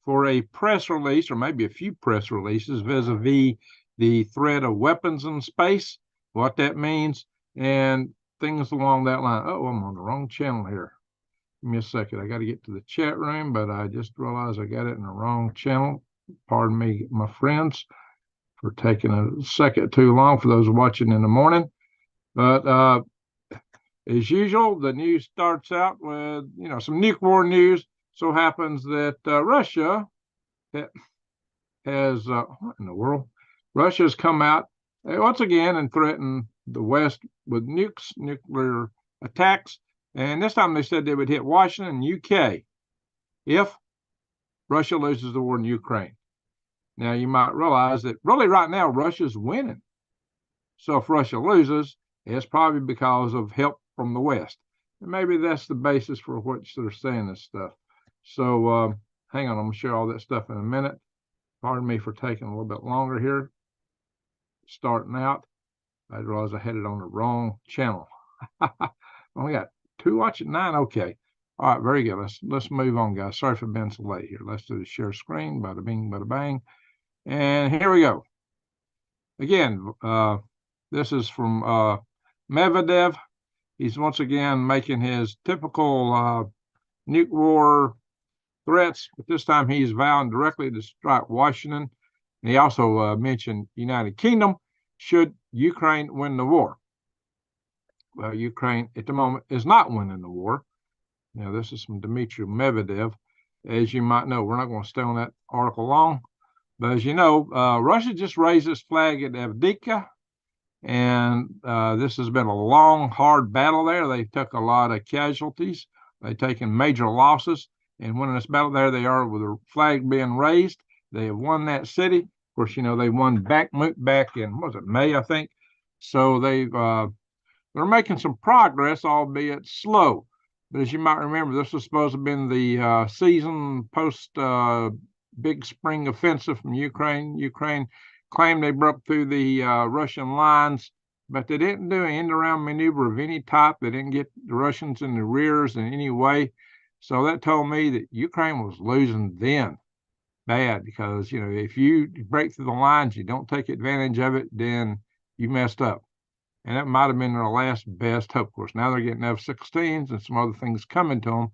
for a press release, or maybe a few press releases, vis-a-vis the threat of weapons in space, what that means, and things along that line. Oh, I'm on the wrong channel here. Give me a second. I got to get to the chat room, but I just realized I got it in the wrong channel. Pardon me, my friends, for taking a second too long for those watching in the morning. But as usual, the news starts out with, some nuke war news. So happens that Russia has, what in the world? Russia has come out once again and threatened the West with nuclear attacks. And this time they said they would hit Washington and UK if Russia loses the war in Ukraine. Now, you might realize that really right now, Russia's winning. So if Russia loses, it's probably because of help from the West. And maybe that's the basis for which they're saying this stuff. So hang on, I'm going to share all that stuff in a minute. Pardon me for taking a little bit longer here. Starting out, I realized I had it on the wrong channel. Only got 2 watching, 9. Okay. All right, very good. Let's move on, guys. Sorry for being so late here. Let's do the share screen. Bada bing, bada bang. And here we go. Again, this is from Medvedev. He's once again making his typical nuke war threats, but this time he's vowing directly to strike Washington. And he also mentioned United Kingdom should Ukraine win the war. Well, Ukraine at the moment is not winning the war. Now, this is from Dmitry Medvedev. As you might know, we're not going to stay on that article long. But as you know, Russia just raised its flag at Avdiivka. And this has been a long, hard battle there. They took a lot of casualties. They've taken major losses. And winning this battle there, they are with the flag being raised. They have won that city. Of course, they won Bakhmut back in, what was it, May, I think. So they're making some progress, albeit slow. But as you might remember, this was supposed to have been the season post big spring offensive from Ukraine. Ukraine claimed they broke through the Russian lines, but they didn't do an end-around maneuver of any type. They didn't get the Russians in the rears in any way. So that told me that Ukraine was losing then bad, because, if you break through the lines, you don't take advantage of it, then you messed up. And that might have been their last best hope. Of course, now they're getting F-16s and some other things coming to them.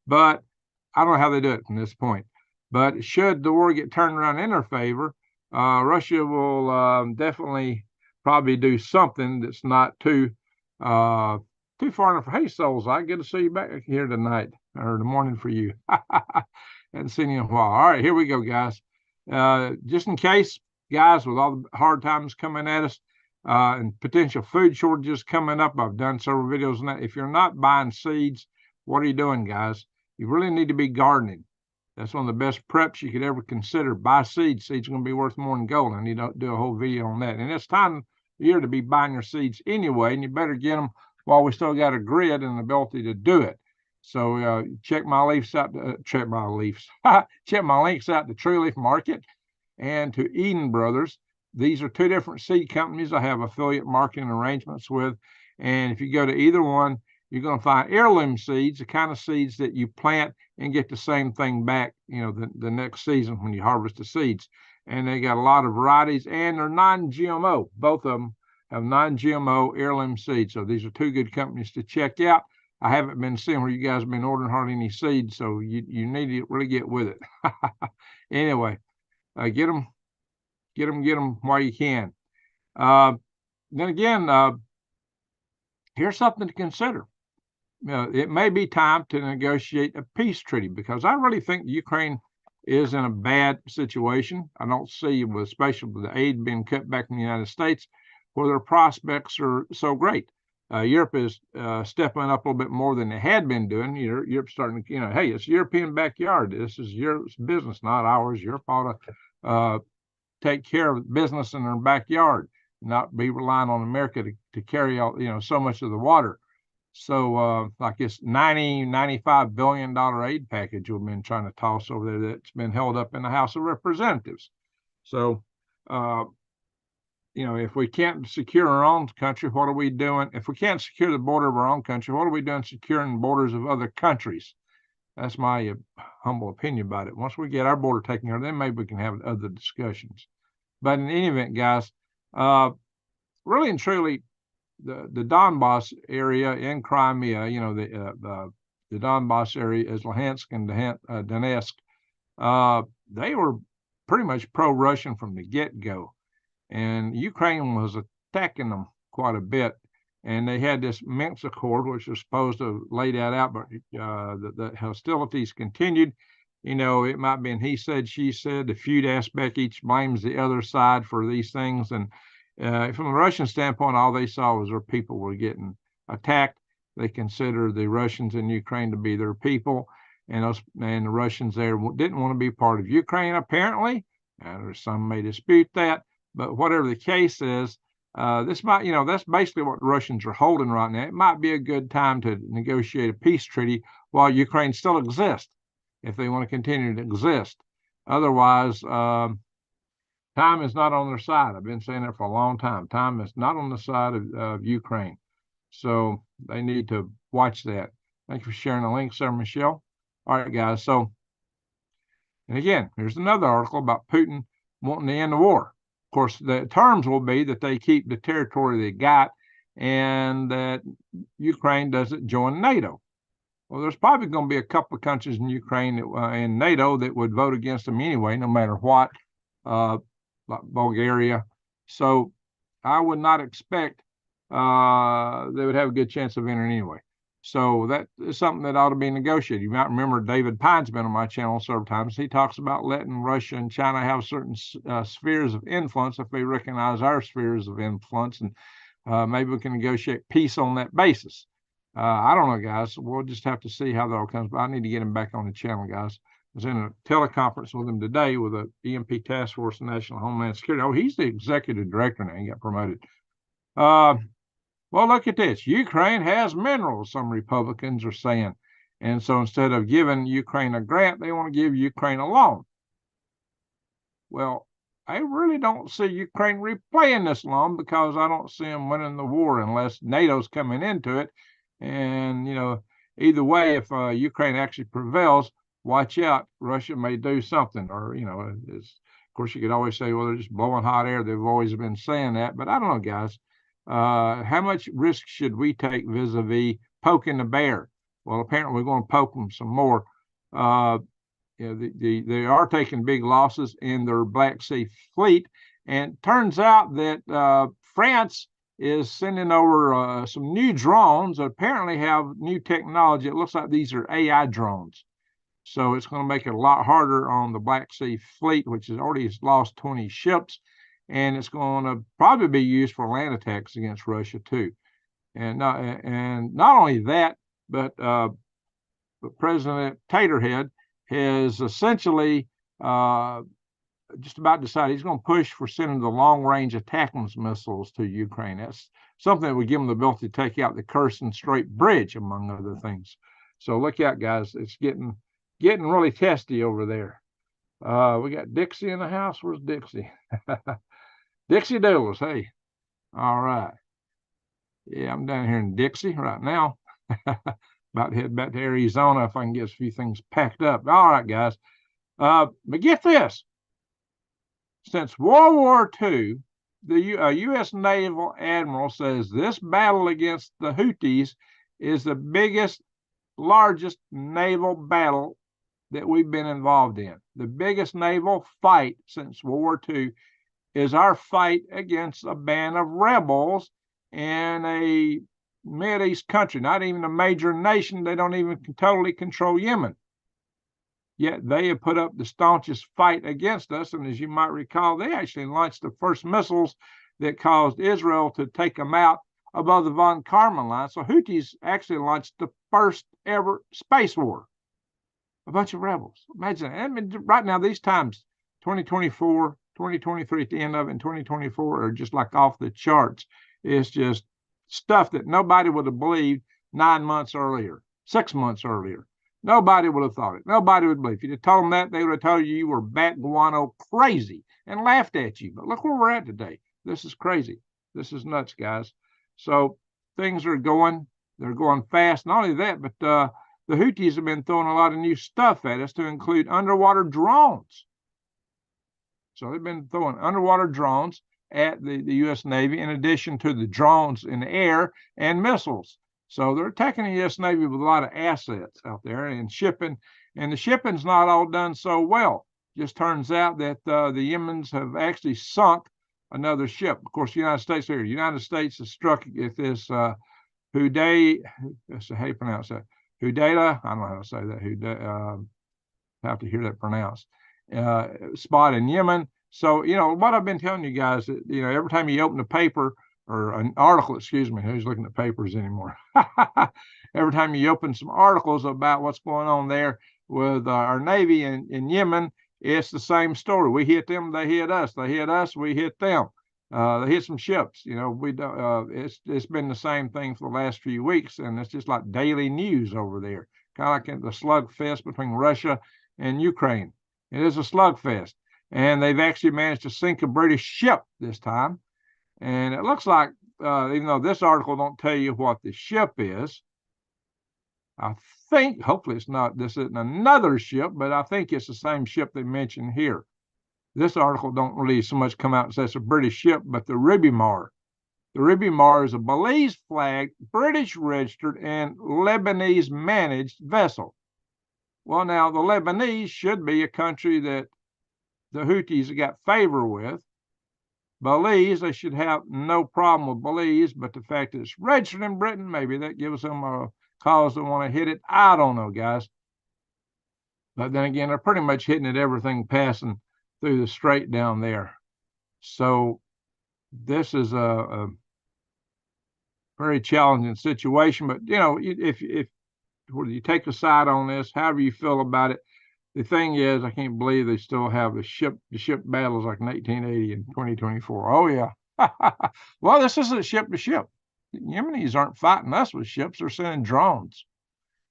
But I don't know how they do it from this point. But should the war get turned around in their favor, Russia will definitely probably do something that's not too far enough. Hey, Souls, I get to see you back here tonight, or the morning for you. Hadn't seen you in a while. All right, here we go, guys. Just in case, guys, with all the hard times coming at us, and potential food shortages coming up, I've done several videos on that. If you're not buying seeds, what are you doing, guys? You really need to be gardening. That's one of the best preps you could ever consider. Buy seeds. Seeds are going to be worth more than gold. I need to do a whole video on that. And it's time of year to be buying your seeds anyway, and you better get them while we still got a grid and the ability to do it. So check my leaves out. Check my leaves. Check my links out to True Leaf Market and to Eden Brothers. These are 2 different seed companies I have affiliate marketing arrangements with. And if you go to either one, you're going to find heirloom seeds, the kind of seeds that you plant and get the same thing back, the next season when you harvest the seeds. And they got a lot of varieties, and they're non-GMO. Both of them have non-GMO heirloom seeds. So these are 2 good companies to check out. I haven't been seeing where you guys have been ordering hardly any seeds, so you need to really get with it. Anyway, get them while you can. Then again, here's something to consider. It may be time to negotiate a peace treaty, because I really think Ukraine is in a bad situation. I don't see, especially with the aid being cut back from the United States, where their prospects are so great. Europe is stepping up a little bit more than they had been doing. Europe's starting to, hey, it's European backyard. This is Europe's business, not ours. Europe ought to take care of business in their backyard, not be relying on America to carry out, so much of the water. So like this $95 billion aid package we've been trying to toss over there that's been held up in the House of Representatives. So, if we can't secure our own country, what are we doing? If we can't secure the border of our own country, what are we doing securing borders of other countries? That's my humble opinion about it. Once we get our border taken care of, then maybe we can have other discussions. But in any event, guys, really and truly, the Donbass area in Crimea, you know, the Donbass area is Luhansk and Donetsk. They were pretty much pro-Russian from the get-go, and Ukraine was attacking them quite a bit. And they had this Minsk Accord, which was supposed to lay that out, but the hostilities continued. You know, it might be an he said, she said, the feud aspect, each blames the other side for these things. And from a Russian standpoint, all they saw was their people were getting attacked. They consider the Russians in Ukraine to be their people, and the Russians there didn't want to be part of Ukraine, apparently. Some may dispute that, but whatever the case is, this might, you know, that's basically what the Russians are holding right now. It might be a good time to negotiate a peace treaty while Ukraine still exists, if they want to continue to exist. Otherwise, time is not on their side. I've been saying that for a long time. Time is not on the side of Ukraine. So they need to watch that. Thank you for sharing the link, Sarah Michelle. All right, guys. So, and again, here's another article about Putin wanting to end the war. Of course, the terms will be that they keep the territory they got and that Ukraine doesn't join NATO. Well, there's probably going to be a couple of countries in Ukraine and NATO that would vote against them anyway, no matter what, like Bulgaria. So I would not expect they would have a good chance of entering anyway. So that is something that ought to be negotiated. You might remember David Pine's been on my channel several times. He talks about letting Russia and China have certain spheres of influence if they recognize our spheres of influence, and maybe we can negotiate peace on that basis. I don't know, guys. We'll just have to see how that all comes. But I need to get him back on the channel, guys. I was in a teleconference with him today with the EMP Task Force and National Homeland Security. Oh, he's the executive director now. He got promoted. Well, look at this. Ukraine has minerals, some Republicans are saying. And so instead of giving Ukraine a grant, they want to give Ukraine a loan. Well, I really don't see Ukraine repaying this loan because I don't see them winning the war unless NATO's coming into it. And, you know, either way, if Ukraine actually prevails, watch out. Russia may do something. Or, you know, of course, you could always say, well, they're just blowing hot air. They've always been saying that. But I don't know, guys. How much risk should we take vis-a-vis poking the bear? Well, apparently we're going to poke them some more. You know, they are taking big losses in their Black Sea fleet, and it turns out that France is sending over some new drones that apparently have new technology. It looks like these are AI drones. So it's going to make it a lot harder on the Black Sea fleet, which has already lost 20 ships. And it's going to probably be used for land attacks against Russia too. And not only that, but President Taterhead has essentially just about decided he's going to push for sending the long-range attacking missiles to Ukraine. That's something that would give them the ability to take out the Kherson Strait Bridge, among other things. So look out, guys. It's getting really testy over there. We got Dixie in the house. Where's Dixie? Dixie Doodles, hey. All right. Yeah, I'm down here in Dixie right now. About to head back to Arizona if I can get a few things packed up. All right, guys. But get this. Since World War II, the U.S. Naval Admiral says this battle against the Houthis is the biggest, largest naval battle that we've been involved in. The biggest naval fight since World War II is our fight against a band of rebels in a Mideast country, not even a major nation. They don't even totally control Yemen. Yet they have put up the staunchest fight against us. And as you might recall, they actually launched the first missiles that caused Israel to take them out above the Von Karman line. So Houthis actually launched the first ever space war. A bunch of rebels. Imagine that. I mean, right now, these times, 2024, 2023 at the end of it, and 2024 are just like off the charts. It's just stuff that nobody would have believed 9 months earlier, 6 months earlier. Nobody would have thought it. Nobody would believe. If you'd have told them that, they would have told you were bat guano crazy and laughed at you. But look where we're at today. This is crazy. This is nuts, guys. So things are going. They're going fast. Not only that, but the Houthis have been throwing a lot of new stuff at us, to include underwater drones. So they've been throwing underwater drones at the U.S. Navy, in addition to the drones in the air and missiles. So they're attacking the U.S. Navy with a lot of assets out there and shipping. And the shipping's not all done so well. Just turns out that the Yemen's have actually sunk another ship. Of course, the United States here. The United States has struck at this Houday. How you pronounce that? Hudaydah. I don't know how to say that. Have to hear that pronounced. Spot in Yemen. So, what I've been telling you guys, that, every time you open a paper or an article, excuse me, who's looking at papers anymore? Every time you open some articles about what's going on there with our Navy in Yemen, it's the same story. We hit them, they hit us. They hit us, we hit them. They hit some ships. We don't. It's been the same thing for the last few weeks, and it's just like daily news over there, kind of like the slugfest between Russia and Ukraine. It is a slugfest, and they've actually managed to sink a British ship this time. And it looks like, even though this article don't tell you what the ship is, I think, hopefully this isn't another ship, but I think it's the same ship they mentioned here. This article don't really so much come out and say it's a British ship, but the Ribimar. The Ribimar is a Belize-flagged, British-registered, and Lebanese-managed vessel. Well, now, the Lebanese should be a country that the Houthis have got favor with. Belize, they should have no problem with Belize, but the fact that it's registered in Britain, maybe that gives them a cause to want to hit it. I don't know, guys. But then again, they're pretty much hitting at everything passing through the strait down there. So this is a very challenging situation. But, if whether you take a side on this, however you feel about it, the thing is, I can't believe they still have the ship battles like in 1880 and 2024. Oh, yeah. Well, this isn't ship to ship. The Yemenis aren't fighting us with ships. They're sending drones.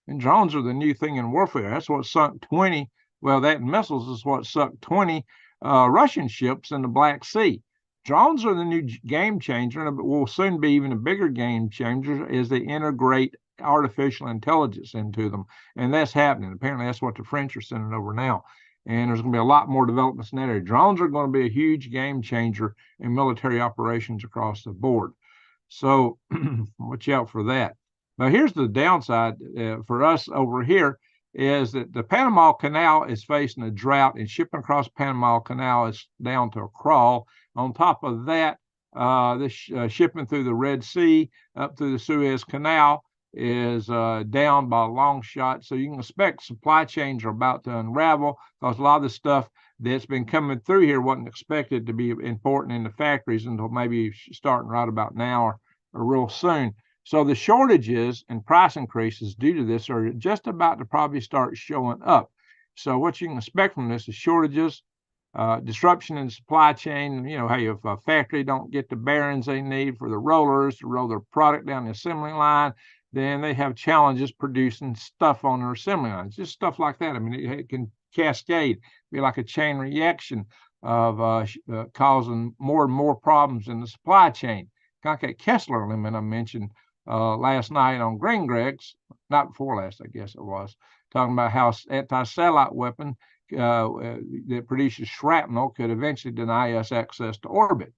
And drones are the new thing in warfare. That's what sunk 20. Well, that and missiles is what sunk 20 Russian ships in the Black Sea. Drones are the new game changer, and will soon be even a bigger game changer as they integrate artificial intelligence into them. And that's happening. Apparently, that's what the French are sending over now. And there's going to be a lot more developments in that area. Drones are going to be a huge game changer in military operations across the board. So watch out for that. Now, here's the downside for us over here is that the Panama Canal is facing a drought, and shipping across Panama Canal is down to a crawl. On top of that, shipping through the Red Sea up through the Suez Canal is down by a long shot. So you can expect supply chains are about to unravel, because a lot of the stuff that's been coming through here wasn't expected to be important in the factories until maybe starting right about now or real soon. So the shortages and price increases due to this are just about to probably start showing up. So what you can expect from this is shortages, disruption in the supply chain. Hey, if a factory don't get the bearings they need for the rollers to roll their product down the assembly line, then they have challenges producing stuff on their assembly lines, just stuff like that. I mean, it can cascade, be like a chain reaction of causing more and more problems in the supply chain. Kind of like that Kessler limit I mentioned last night on Green Greg's, not before last, I guess it was, talking about how anti-satellite weapon that produces shrapnel could eventually deny us access to orbit.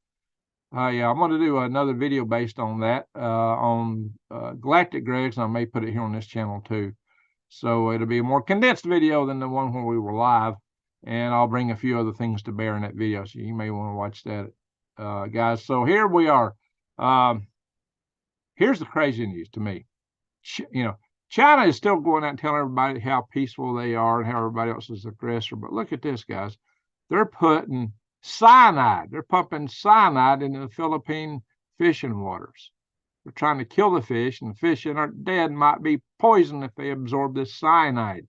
Yeah, I'm going to do another video based on that on Galactic Greg's, and I may put it here on this channel too. So it'll be a more condensed video than the one where we were live, and I'll bring a few other things to bear in that video, so you may want to watch that, guys. So here we are. Here's the crazy news to me. China is still going out and telling everybody how peaceful they are and how everybody else is the aggressor. But look at this, guys. They're putting cyanide. They're pumping cyanide into the Philippine fishing waters. They're trying to kill the fish, and the fish that aren't dead might be poisoned if they absorb this cyanide.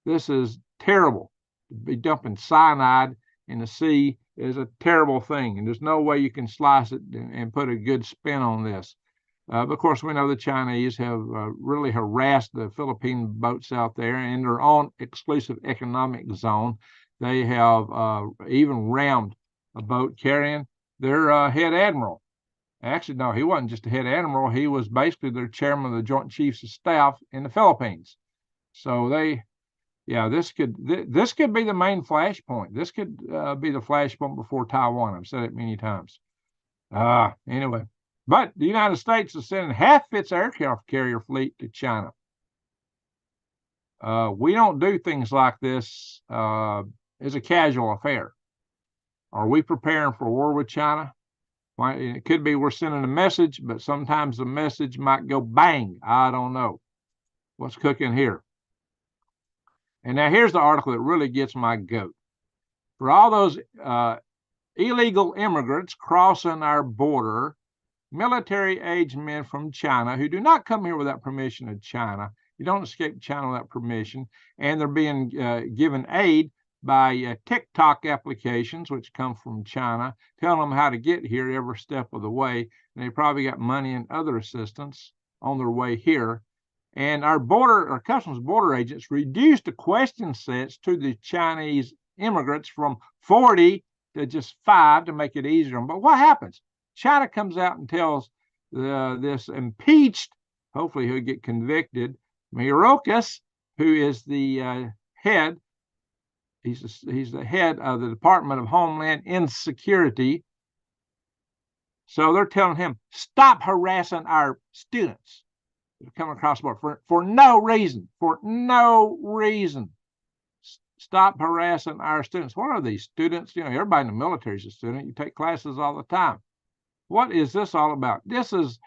This is terrible. To be dumping cyanide in the sea is a terrible thing, and there's no way you can slice it and put a good spin on this. But of course, we know the Chinese have really harassed the Philippine boats out there in their own exclusive economic zone. They have even rammed a boat carrying their head admiral. Actually, no, he wasn't just a head admiral. He was basically their chairman of the Joint Chiefs of Staff in the Philippines. So this could be the main flashpoint. This could be the flashpoint before Taiwan. I've said it many times. Anyway, but the United States is sending half its aircraft carrier fleet to China. We don't do things like this as a casual affair. Are we preparing for war with China? It could be we're sending a message, but sometimes the message might go bang. I don't know what's cooking here. And now here's the article that really gets my goat. For all those illegal immigrants crossing our border, military-aged men from China who do not come here without permission of China. You don't escape China without permission. And they're being given aid by TikTok applications, which come from China, telling them how to get here every step of the way. And they probably got money and other assistance on their way here. And our customs border agents reduced the question sets to the Chinese immigrants from 40 to just 5 to make it easier. But what happens? China comes out and tells this impeached, hopefully he'll get convicted, Mayorkas, who is the head. He's the head of the Department of Homeland Insecurity. So they're telling him, stop harassing our students that are coming across the border for no reason. For no reason. Stop harassing our students. What are these students? Everybody in the military is a student. You take classes all the time. What is this all about? This is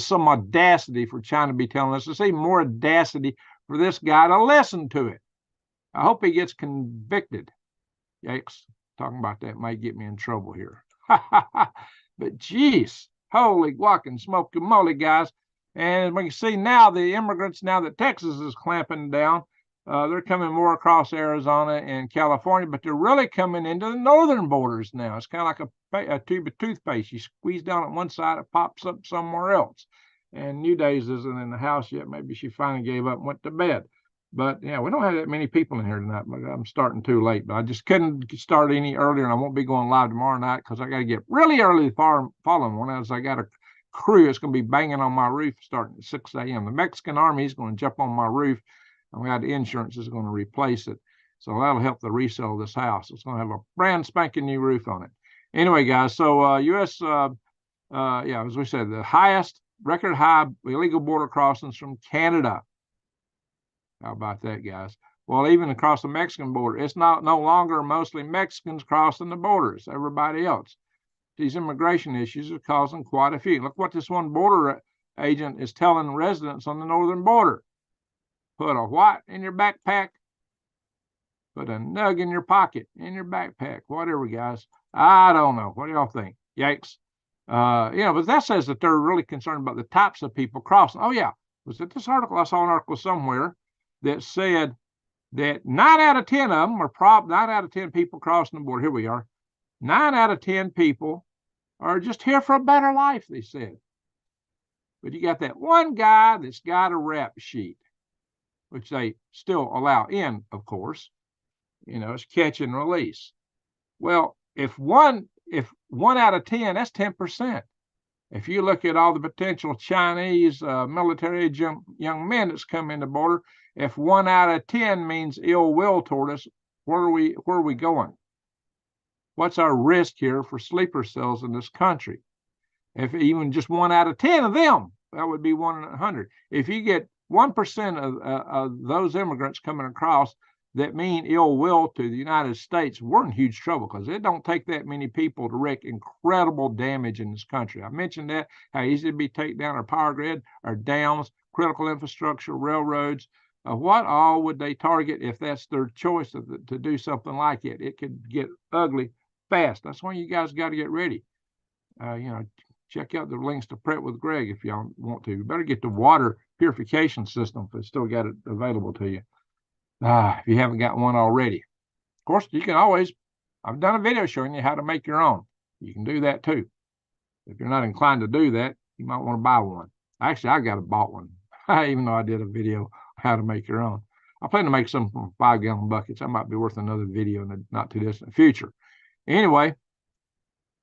some audacity for China to be telling us. It's even more audacity for this guy to listen to it. I hope he gets convicted. Yikes. Talking about that might get me in trouble here. But geez, holy guacamole, smoky moly, guys. And we can see now the immigrants, now that Texas is clamping down, they're coming more across Arizona and California, but they're really coming into the northern borders now. It's kind of like a tube of toothpaste. You squeeze down on one side, it pops up somewhere else. And New Days isn't in the house yet. Maybe she finally gave up and went to bed. But yeah, we don't have that many people in here tonight. But I'm starting too late. But I just couldn't start any earlier, and I won't be going live tomorrow night because I got to get really early the following one. As I got a crew that's going to be banging on my roof starting at 6 a.m. The Mexican army is going to jump on my roof, and we had the insurance is going to replace it. So that'll help the resale of this house. It's going to have a brand spanking new roof on it. Anyway, guys, so U.S., as we said, the highest record high illegal border crossings from Canada. How about that, guys? Well, even across the Mexican border, it's no longer mostly Mexicans crossing the borders, everybody else. These immigration issues are causing quite a few. Look what this one border agent is telling residents on the northern border. Put a what in your backpack? Put a nug in your pocket, in your backpack, whatever, guys. I don't know. What do y'all think? Yikes. But that says that they're really concerned about the types of people crossing. Oh, yeah. Was it this article? I saw an article somewhere that said that 9 out of 10 of them are 9 out of 10 people crossing the border. Here we are. 9 out of 10 people are just here for a better life, they said. But you got that one guy that's got a rap sheet, which they still allow in, of course. It's catch and release. Well, if one out of 10, that's 10%. If you look at all the potential Chinese military young men that's come in the border, if 1 out of 10 means ill will toward us, where are we going? What's our risk here for sleeper cells in this country? If even just 1 out of 10 of them, that would be 1 in 100. If you get 1% of those immigrants coming across that mean ill will to the United States, we're in huge trouble because it don't take that many people to wreak incredible damage in this country. I mentioned that, how easy it'd be to take down our power grid, our dams, critical infrastructure, railroads. What all would they target if that's their choice to do something like it? It could get ugly fast. That's why you guys got to get ready. Check out the links to Prep with Greg if y'all want to. You better get the water purification system if it's still got it available to you. If you haven't got one already. Of course, you can always, I've done a video showing you how to make your own. You can do that too. If you're not inclined to do that, you might want to buy one. Actually, I got bought one, even though I did a video how to make your own. I plan to make some from 5-gallon buckets. That might be worth another video in the not too distant future. Anyway,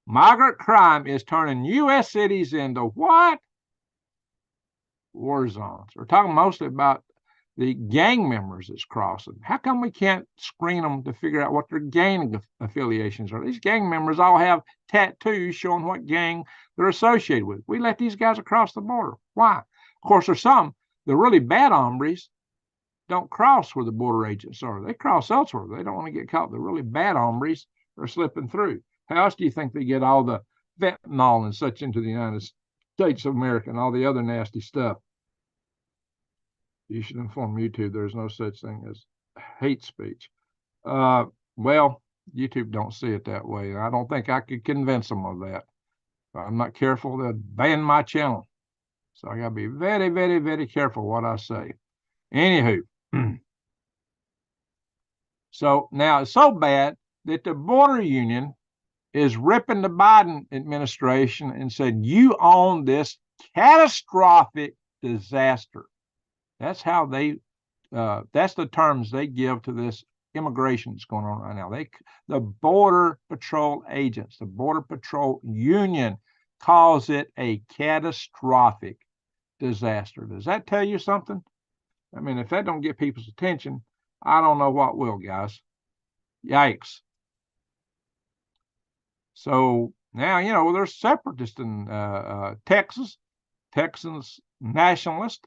migrant crime is turning U.S. cities into what? War zones. We're talking mostly about the gang members that's crossing. How come we can't screen them to figure out what their gang affiliations are? These gang members all have tattoos showing what gang they're associated with. We let these guys across the border. Why? Of course, there's some, the really bad hombres don't cross where the border agents are. They cross elsewhere. They don't want to get caught. The really bad hombres are slipping through. How else do you think they get all the fentanyl and such into the United States of America and all the other nasty stuff? You should inform YouTube there's no such thing as hate speech. Well, YouTube don't see it that way. I don't think I could convince them of that. If I'm not careful, they'll ban my channel. So I got to be very, very, very careful what I say. Anywho, so now it's so bad that the border union is ripping the Biden administration and said, you own this catastrophic disaster. That's how they, that's the terms they give to this immigration that's going on right now. The Border Patrol agents, the Border Patrol Union calls it a catastrophic disaster. Does that tell you something? I mean, if that don't get people's attention, I don't know what will, guys. Yikes. So now, you know, there's separatists in Texas, Texans nationalists.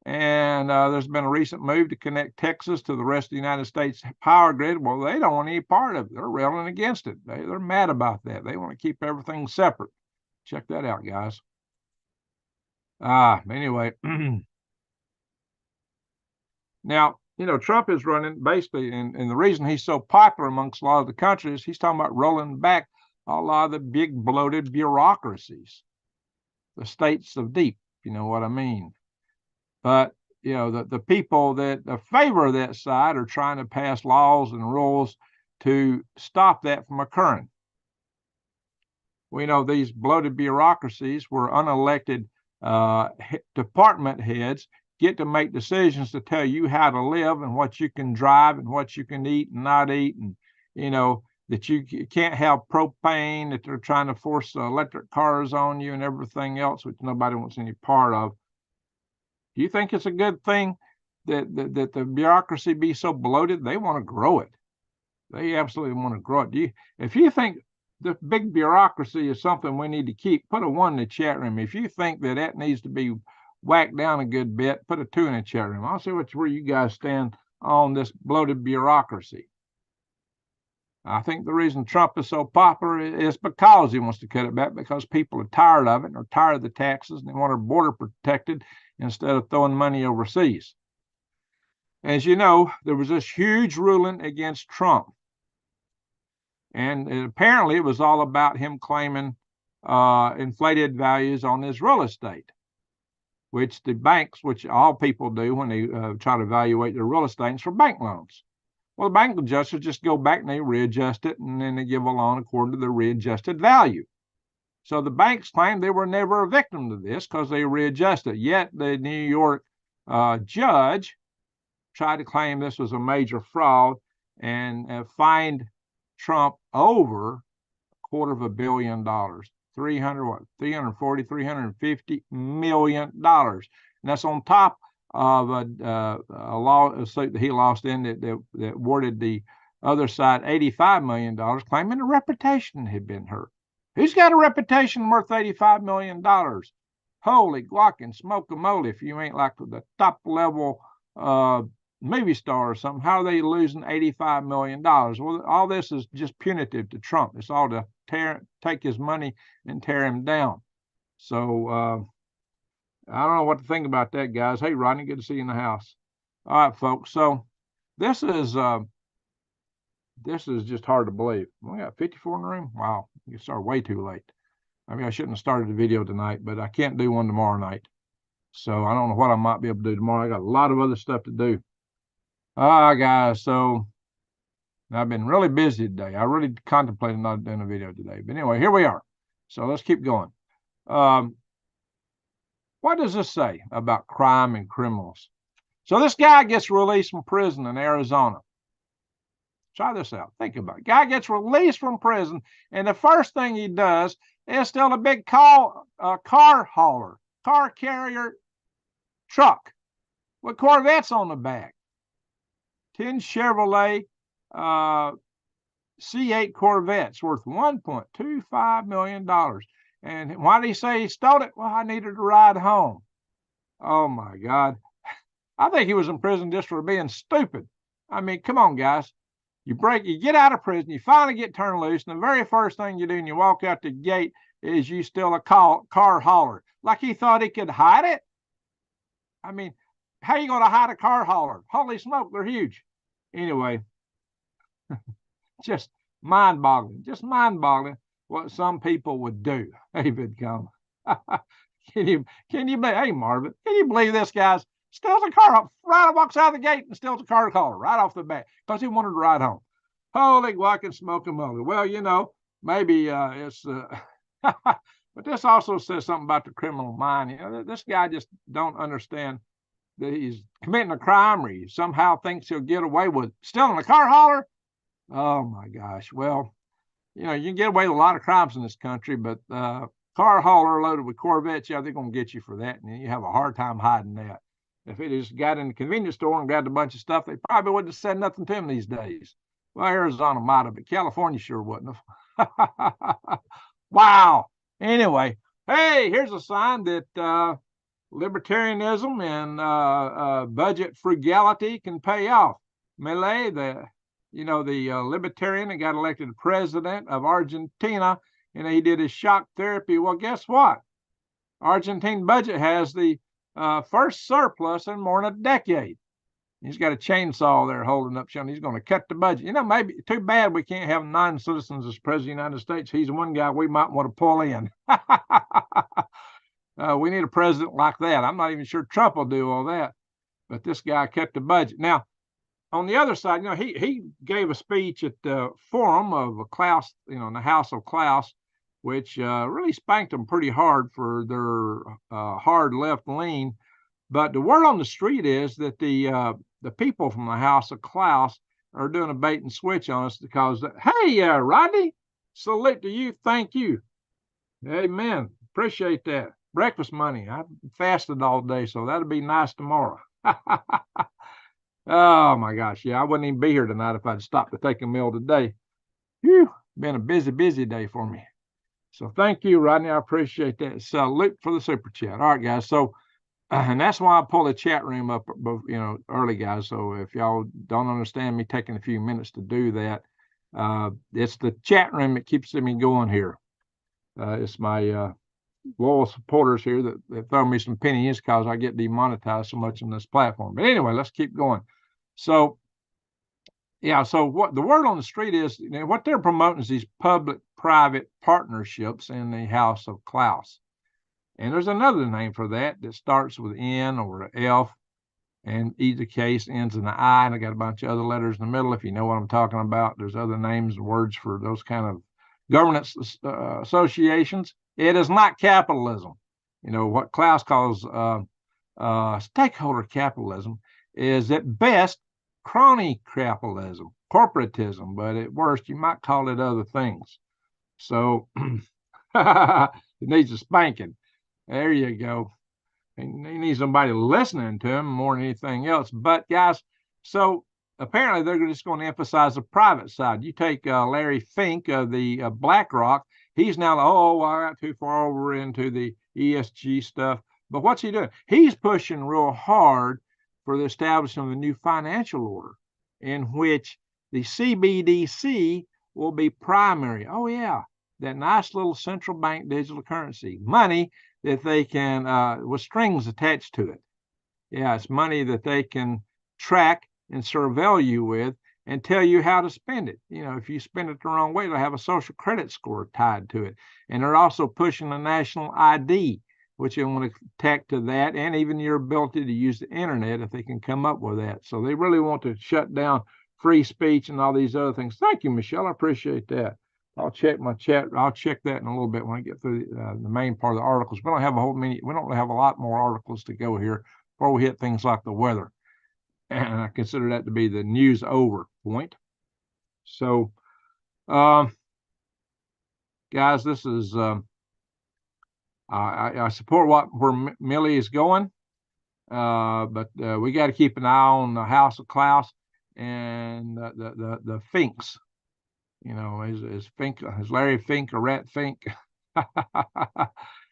And there's been a recent move to connect Texas to the rest of the United States power grid. Well, they don't want any part of it. They're railing against it. They're mad about that. They want to keep everything separate. Check that out, guys. Anyway. Now, you know, Trump is running basically, and the reason he's so popular amongst a lot of the countries, he's talking about rolling back a lot of the big bloated bureaucracies, the states of deep, you know what I mean. But, you know, the people that favor that side are trying to pass laws and rules to stop that from occurring. We know these bloated bureaucracies where unelected department heads get to make decisions to tell you how to live and what you can drive and what you can eat and not eat. And, you know, that you can't have propane, that they're trying to force electric cars on you and everything else, which nobody wants any part of. Do you think it's a good thing that the bureaucracy be so bloated? They want to grow it. They absolutely want to grow it. If you think the big bureaucracy is something we need to keep, put a 1 in the chat room. If you think that needs to be whacked down a good bit, put a 2 in the chat room. I'll see where you guys stand on this bloated bureaucracy. I think the reason Trump is so popular is because he wants to cut it back, because people are tired of it and are tired of the taxes and they want our border protected instead of throwing money overseas. As you know, there was this huge ruling against Trump. And apparently it was all about him claiming inflated values on his real estate, which the banks, which all people do when they try to evaluate their real estate, is for bank loans. Well, the bank adjusters just go back and they readjust it, and then they give a loan according to the readjusted value. So the banks claim they were never a victim to this because they readjusted. Yet the New York judge tried to claim this was a major fraud and fined Trump over $250 million, $350 million. And that's on top of a lawsuit that he lost in that awarded the other side $85 million, claiming the reputation had been hurt. Who's got a reputation worth $85 million? Holy guac and smoke-a-mole, if you ain't like the top level movie star or something. How are they losing $85 million? Well, all this is just punitive to Trump. It's all to take his money and tear him down. So I don't know what to think about that, guys. Hey, Rodney, good to see you in the house. All right, folks. So this is just hard to believe. We got 54 in the room. Wow, you started way too late. I mean, I shouldn't have started the video tonight, but I can't do one tomorrow night. So I don't know what I might be able to do tomorrow. I got a lot of other stuff to do. Guys, so I've been really busy today. I really contemplated not doing a video today. But anyway, here we are. So let's keep going. What does this say about crime and criminals? So this guy gets released from prison in Arizona. Try this out. Think about it. Guy gets released from prison, and the first thing he does is steal a big car hauler, car carrier truck. with Corvettes on the back. 10 Chevrolet C8 Corvettes worth $1.25 million. And why did he say he stole it? Well, I needed to ride home. Oh my God. I think he was in prison just for being stupid. I mean, come on, guys. You get out of prison, you finally get turned loose, and the very first thing you do when you walk out the gate is you steal a car hauler. Like he thought he could hide it. I mean, how are you going to hide a car hauler? Holy smoke, they're huge. Anyway, just mind-boggling what some people would do. Hey, VidCom. Can you believe, hey, Marvin, can you believe this guy's steals a car, walks out of the gate and steals a car hauler right off the bat because he wanted to ride home. Holy guacamole, smoke and moly. Well, you know, maybe it's, but this also says something about the criminal mind. You know, this guy just don't understand that he's committing a crime, or he somehow thinks he'll get away with stealing a car hauler. Oh my gosh. Well, you know, you can get away with a lot of crimes in this country, but car hauler loaded with Corvettes, yeah, they're going to get you for that. And you have a hard time hiding that. If it just got in the convenience store and grabbed a bunch of stuff, they probably wouldn't have said nothing to him these days. Well, Arizona might have, but California sure wouldn't have. Wow. Anyway, hey, here's a sign that libertarianism and budget frugality can pay off. Milei, the libertarian that got elected president of Argentina, and he did his shock therapy. Well, guess what? Argentine budget has the first surplus in more than a decade. He's got a chainsaw there holding up, showing he's going to cut the budget. You know, maybe too bad we can't have non-citizens as president of the United States. He's one guy we might want to pull in. We need a president like that. I'm not even sure Trump will do all that, but this guy cut the budget. Now, on the other side, you know, he gave a speech at the forum of Klaus, you know, in the House of Klaus, which really spanked them pretty hard for their hard left lean. But the word on the street is that the people from the House of Klaus are doing a bait and switch on us because, hey, Rodney, salute to you. Thank you. Amen. Appreciate that. Breakfast money. I fasted all day, so that'll be nice tomorrow. Oh my gosh. Yeah, I wouldn't even be here tonight if I'd stopped to take a meal today. Whew, been a busy day for me. So thank you, Rodney. I appreciate that. Salute for the super chat. All right, guys. So, and that's why I pull the chat room up, you know, early, guys. So if y'all don't understand me taking a few minutes to do that, it's the chat room that keeps me going here. It's my loyal supporters here that throw me some pennies because I get demonetized so much on this platform. But anyway, let's keep going. So, yeah, so what the word on the street is, you know, what they're promoting is these public-private partnerships in the House of Klaus. And there's another name for that starts with N or F, and either case ends in an I, and I got a bunch of other letters in the middle. If you know what I'm talking about, there's other names and words for those kind of governance associations. It is not capitalism. You know, what Klaus calls stakeholder capitalism is at best crony capitalism, corporatism, but at worst, you might call it other things. So it needs a spanking. There you go. And he needs somebody listening to him more than anything else. But guys, so apparently they're just going to emphasize the private side. You take Larry Fink of the BlackRock. He's now, I got too far over into the ESG stuff. But what's he doing? He's pushing real hard for the establishment of a new financial order in which the CBDC will be primary. Oh, yeah, that nice little central bank digital currency, money that they can, with strings attached to it. Yeah, it's money that they can track and surveil you with and tell you how to spend it. You know, if you spend it the wrong way, they'll have a social credit score tied to it. And they're also pushing a national ID, which they want to tack to that, and even your ability to use the internet if they can come up with that. So they really want to shut down free speech and all these other things. Thank you, Michelle. I appreciate that. I'll check my chat. I'll check that in a little bit when I get through the main part of the articles. We don't have a lot more articles to go here before we hit things like the weather. And I consider that to be the news over point. So, guys, this is I support where Millie is going. But we got to keep an eye on the House of Klaus and the Finks. You know, is Larry Fink a rat Fink?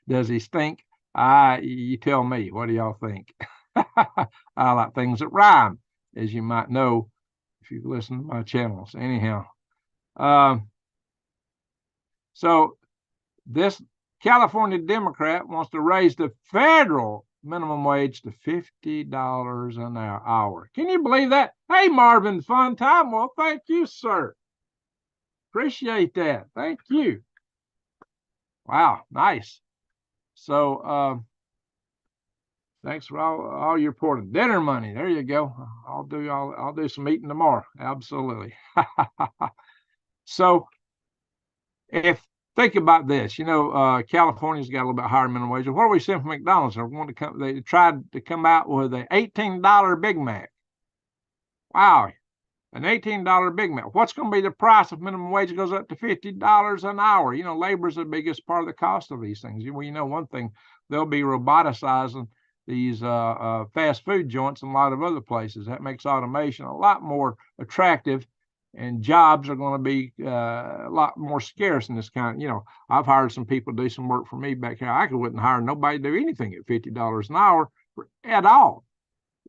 Does he stink? You tell me. What do y'all think? I like things that rhyme, as you might know if you listen to my channels. Anyhow, so this California Democrat wants to raise the federal minimum wage to $50 an hour. Can you believe that? Hey, Marvin, fun time. Well, thank you, sir. Appreciate that. Thank you. Wow, nice. So, thanks for all your reporting. Dinner money. There you go. I'll do some eating tomorrow. Absolutely. So, think about this, you know, California's got a little bit higher minimum wage. What are we seeing from McDonald's? They tried to come out with an $18 Big Mac. Wow, an $18 Big Mac. What's going to be the price if minimum wage goes up to $50 an hour? You know, labor is the biggest part of the cost of these things. Well, you know, one thing, they'll be roboticizing these fast food joints in a lot of other places. That makes automation a lot more attractive, and jobs are going to be a lot more scarce in this kind. You know, I've hired some people to do some work for me back here. I wouldn't hire nobody to do anything at $50 an hour at all.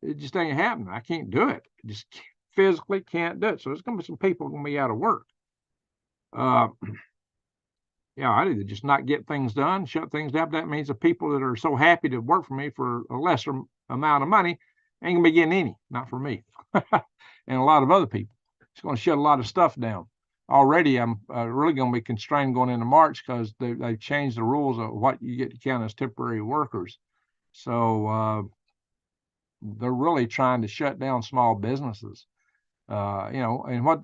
It just ain't happening. I can't do it. I just physically can't do it. So there's going to be some people going to be out of work. Yeah, I need to just not get things done, shut things down. That means the people that are so happy to work for me for a lesser amount of money ain't going to be getting any, not for me, and a lot of other people. It's going to shut a lot of stuff down. Already, I'm really going to be constrained going into March because they've changed the rules of what you get to count as temporary workers. So they're really trying to shut down small businesses. You know, and what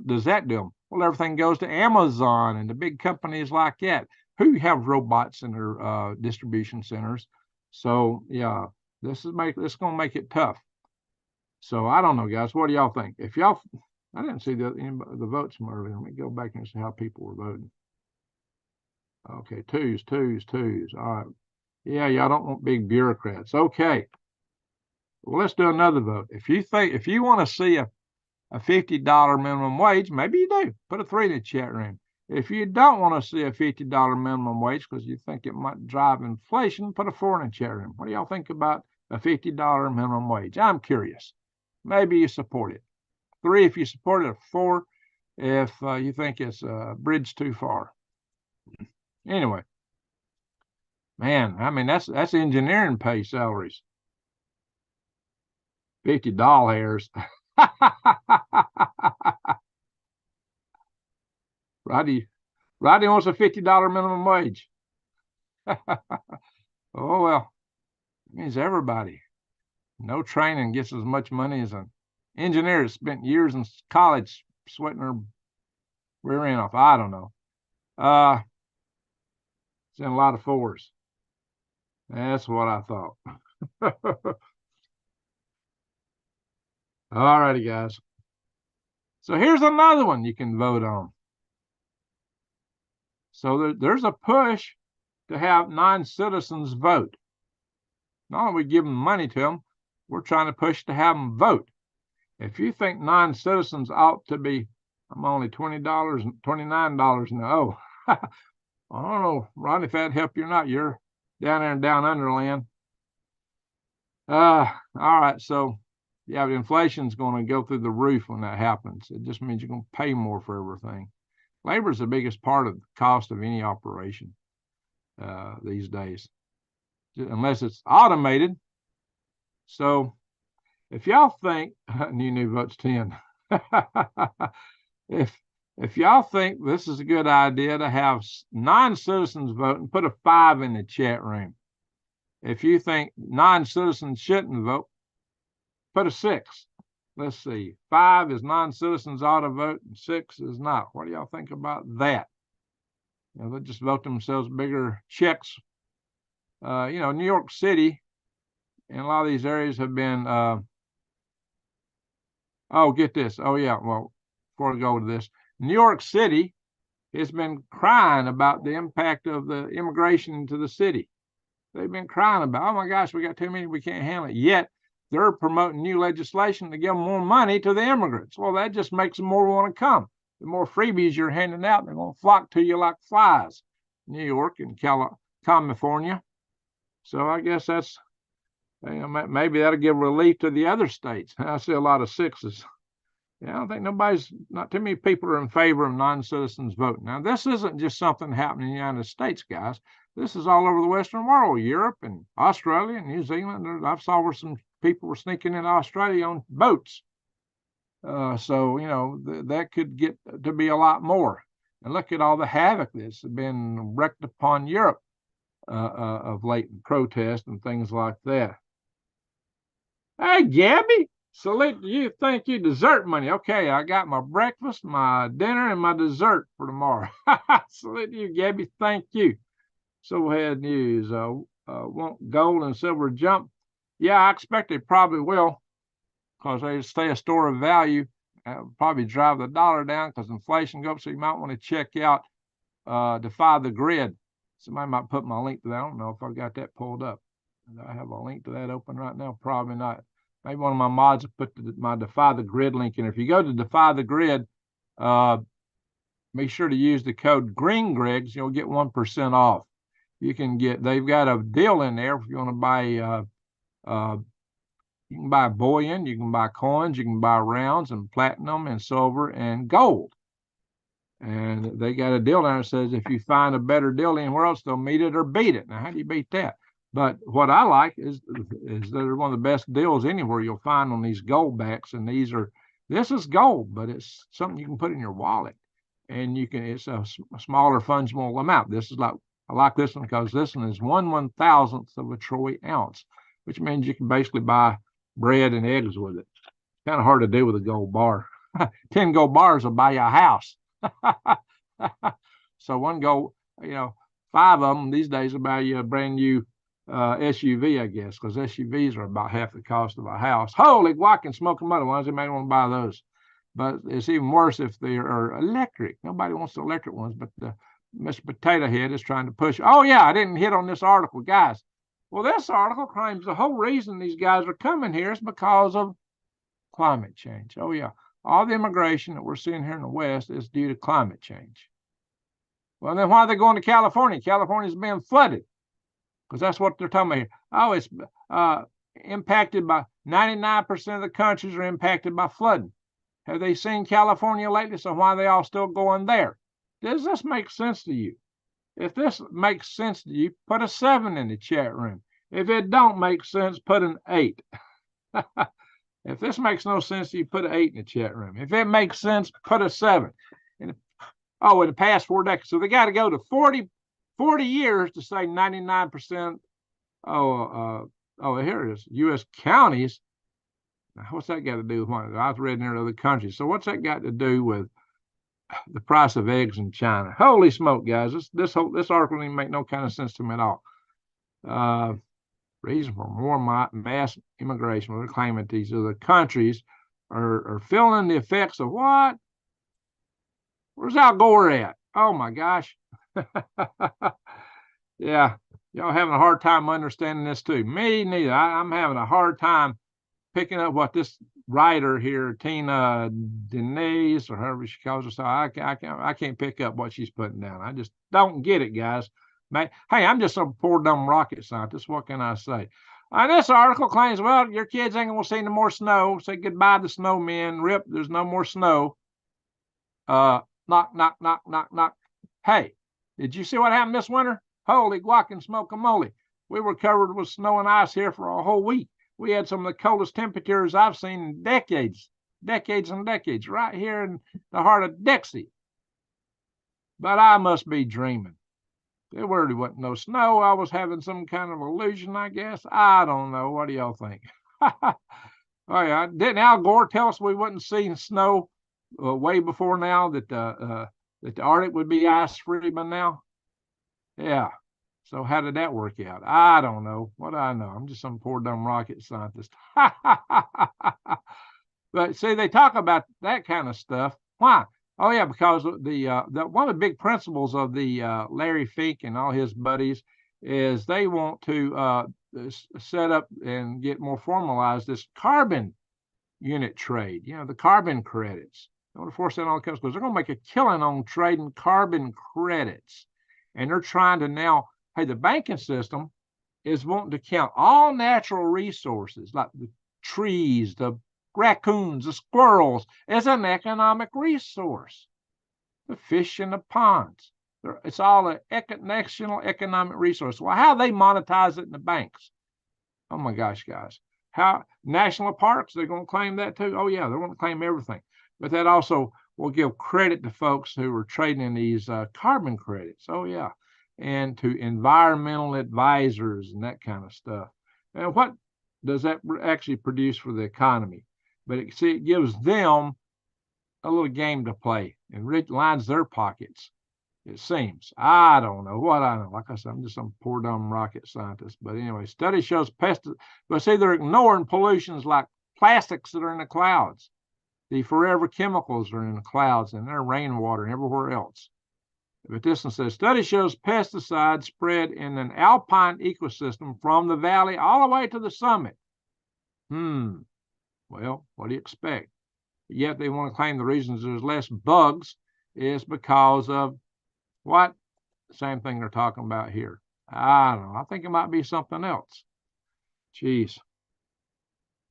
does that do? Well, everything goes to Amazon and the big companies like that who have robots in their distribution centers. So yeah, this is going to make it tough. So I don't know, guys. What do y'all think? If y'all, I didn't see the votes from earlier. Let me go back and see how people were voting. Okay, twos. All right. Yeah, y'all don't want big bureaucrats. Okay. Well, let's do another vote. If you want to see a $50 minimum wage, maybe you do. Put a 3 in the chat room. If you don't want to see a $50 minimum wage because you think it might drive inflation, put a 4 in the chat room. What do y'all think about a $50 minimum wage? I'm curious. Maybe you support it. 3 if you support it, 4 if you think it's a bridge too far. Anyway, man, I mean, that's engineering pay salaries. $50 hairs. Roddy wants a $50 minimum wage. Oh, well, it means everybody. No training gets as much money as an engineer that spent years in college sweating her rear end off. I don't know. It's in a lot of 4s. That's what I thought. All righty, guys. So here's another one you can vote on. So there's a push to have non-citizens vote. Not only we give them money to them, we're trying to push to have them vote. If you think non-citizens ought to be, I'm only $20, $29 now. Oh, I don't know, Ronnie, if that'd help you or not. You're down there in down underland. All right, so yeah, the inflation's going to go through the roof when that happens. It just means you're going to pay more for everything. Labor is the biggest part of the cost of any operation these days, unless it's automated. So if y'all think, new votes 10, if y'all think this is a good idea to have non-citizens vote, and put a 5 in the chat room. If you think non-citizens shouldn't vote, put a 6. Let's see. 5 is non-citizens ought to vote, and 6 is not. What do y'all think about that? You know, they just vote themselves bigger checks. You know, New York City and a lot of these areas have been, oh, get this. Oh, yeah. Well, before I go to this, New York City has been crying about the impact of the immigration into the city. They've been crying about, oh my gosh, we got too many, we can't handle it. Yet they're promoting new legislation to give more money to the immigrants. Well, that just makes them more want to come. The more freebies you're handing out, they're going to flock to you like flies. New York and California. So I guess that's, maybe that'll give relief to the other states. I see a lot of sixes. I don't think not too many people are in favor of non-citizens voting. Now, this isn't just something happening in the United States, guys. This is all over the Western world, Europe and Australia and New Zealand. I saw where some people were sneaking into Australia on boats. So, that could get to be a lot more. And look at all the havoc that's been wreaked upon Europe of late protests and things like that. Hey, Gabby, salute to you. Thank you. Dessert money. Okay, I got my breakfast, my dinner, and my dessert for tomorrow. Salute to you, Gabby. Thank you. So ahead news. Won't gold and silver jump? Yeah, I expect they probably will, because they stay a store of value. Probably drive the dollar down because inflation goes up. So you might want to check out Defy the Grid. Somebody might put my link to that. I don't know if I got that pulled up. Do I have a link to that open right now? Probably not. Maybe one of my mods will put my Defy the Grid link in. If you go to Defy the Grid, make sure to use the code GreenGregs. You'll get 1% off. They've got a deal in there if you want to buy, you can buy bullion, you can buy coins, you can buy rounds and platinum and silver and gold. And they got a deal there that says if you find a better deal anywhere else, they'll meet it or beat it. Now, how do you beat that? But what I like is they're one of the best deals anywhere you'll find on these gold backs. And this is gold, but it's something you can put in your wallet. And it's a smaller fungible amount. I like this one because this one is 1/1000th of a troy ounce, which means you can basically buy bread and eggs with it. It's kind of hard to do with a gold bar. 10 gold bars will buy you a house. So one gold, 5 of them these days will buy you a brand new SUV, I guess, because SUVs are about half the cost of a house. Holy guac and smoking mother ones, they may want to buy those. But it's even worse if they are electric. Nobody wants the electric ones, but Mr. Potato Head is trying to push. Oh, yeah, I didn't hit on this article, guys. Well, this article claims the whole reason these guys are coming here is because of climate change. Oh, yeah. All the immigration that we're seeing here in the West is due to climate change. Well, then why are they going to California? California's being flooded, because that's what they're talking about here. Oh, it's impacted by 99% of the countries are impacted by flooding. Have they seen California lately? So why are they all still going there? Does this make sense to you? If this makes sense to you, put a 7 in the chat room. If it don't make sense, put an 8. If this makes no sense to you, put an 8 in the chat room. If it makes sense, put a 7. In the past 4 decades. So they got to go to 40 years to say 99%. Here it is. U.S. counties. What's that got to do with what I've read in other countries? So what's that got to do with the price of eggs in China? Holy smoke, guys! This article didn't make no kind of sense to me at all. Reason for more mass immigration. We're claiming that these other countries are feeling the effects of what? Where's Al Gore at? Oh my gosh! Yeah, y'all having a hard time understanding this too. Me neither. I'm having a hard time picking up what this writer here, Tina Denise, or however she calls herself, I can't pick up what she's putting down. I just don't get it, guys. Hey, I'm just some poor dumb rocket scientist. What can I say? This article claims, well, your kids ain't gonna see no more snow. Say goodbye to snowmen. Rip, there's no more snow. Knock, knock, knock, knock, knock. Hey, did you see what happened this winter? Holy guac and smoke-a-moly. We were covered with snow and ice here for a whole week. We had some of the coldest temperatures I've seen in decades and decades, right here in the heart of Dixie. But I must be dreaming. There really wasn't no snow. I was having some kind of illusion, I guess. I don't know. What do y'all think? Oh, yeah. Didn't Al Gore tell us we wouldn't see snow way before now, that the Arctic would be ice-free by now? Yeah. So how did that work out? I don't know. What do I know? I'm just some poor dumb rocket scientist. But see, they talk about that kind of stuff. Why? Oh yeah, because the one of the big principles of the Larry Fink and all his buddies is they want to set up and get more formalized this carbon unit trade, the carbon credits. They want to force that on customers because they're going to make a killing on trading carbon credits. And they're trying to now, hey, the banking system is wanting to count all natural resources like the trees, the raccoons, the squirrels as an economic resource. The fish in the ponds. It's all a national economic resource. Well, how they monetize it in the banks? Oh my gosh, guys. How national parks, they're going to claim that too? Oh yeah, they're going to claim everything. But that also will give credit to folks who are trading in these carbon credits. Oh yeah. And to environmental advisors and that kind of stuff. And what does that actually produce for the economy? But it gives them a little game to play and lines their pockets. It seems. I don't know what I know. Like I said, I'm just some poor dumb rocket scientist. But anyway, study shows but see, they're ignoring pollutions like plastics that are in the clouds. The forever chemicals are in the clouds and their rainwater and everywhere else. But this one says, study shows pesticides spread in an alpine ecosystem from the valley all the way to the summit. Well, what do you expect? Yet they want to claim the reasons there's less bugs is because of what? Same thing they're talking about here. I don't know. I think it might be something else. Jeez.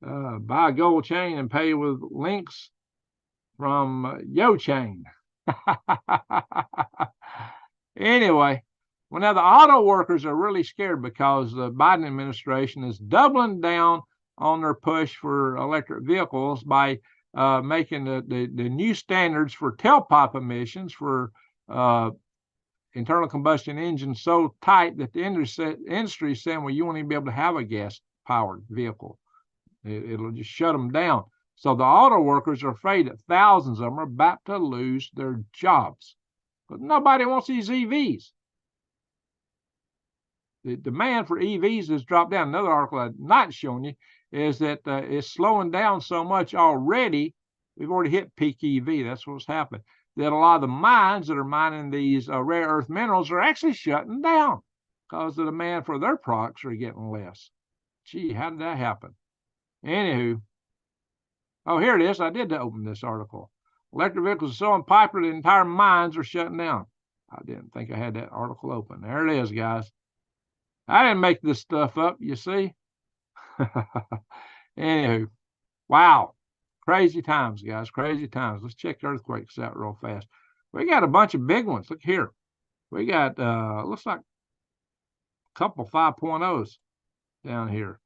Buy a gold chain and pay with links from YoChain. Anyway, well, now the auto workers are really scared because the Biden administration is doubling down on their push for electric vehicles by making the new standards for tailpipe emissions for internal combustion engines so tight that the industry is saying, well, you won't even be able to have a gas-powered vehicle. It'll just shut them down. So the auto workers are afraid that thousands of them are about to lose their jobs. But nobody wants these EVs. The demand for EVs has dropped down. Another article I've not shown you is that it's slowing down so much already. We've already hit peak EV. That's what's happened. That a lot of the mines that are mining these rare earth minerals are actually shutting down because the demand for their products are getting less. Gee, how did that happen? Anywho, oh, here it is. I did open this article. Electric vehicles are so unpopular the entire mines are shutting down. I didn't think I had that article open. There it is, guys. I didn't make this stuff up, you see. Anywho, wow. Crazy times, guys. Crazy times. Let's check earthquakes out real fast. We got a bunch of big ones. Look here. We got, looks like a couple 5.0s down here.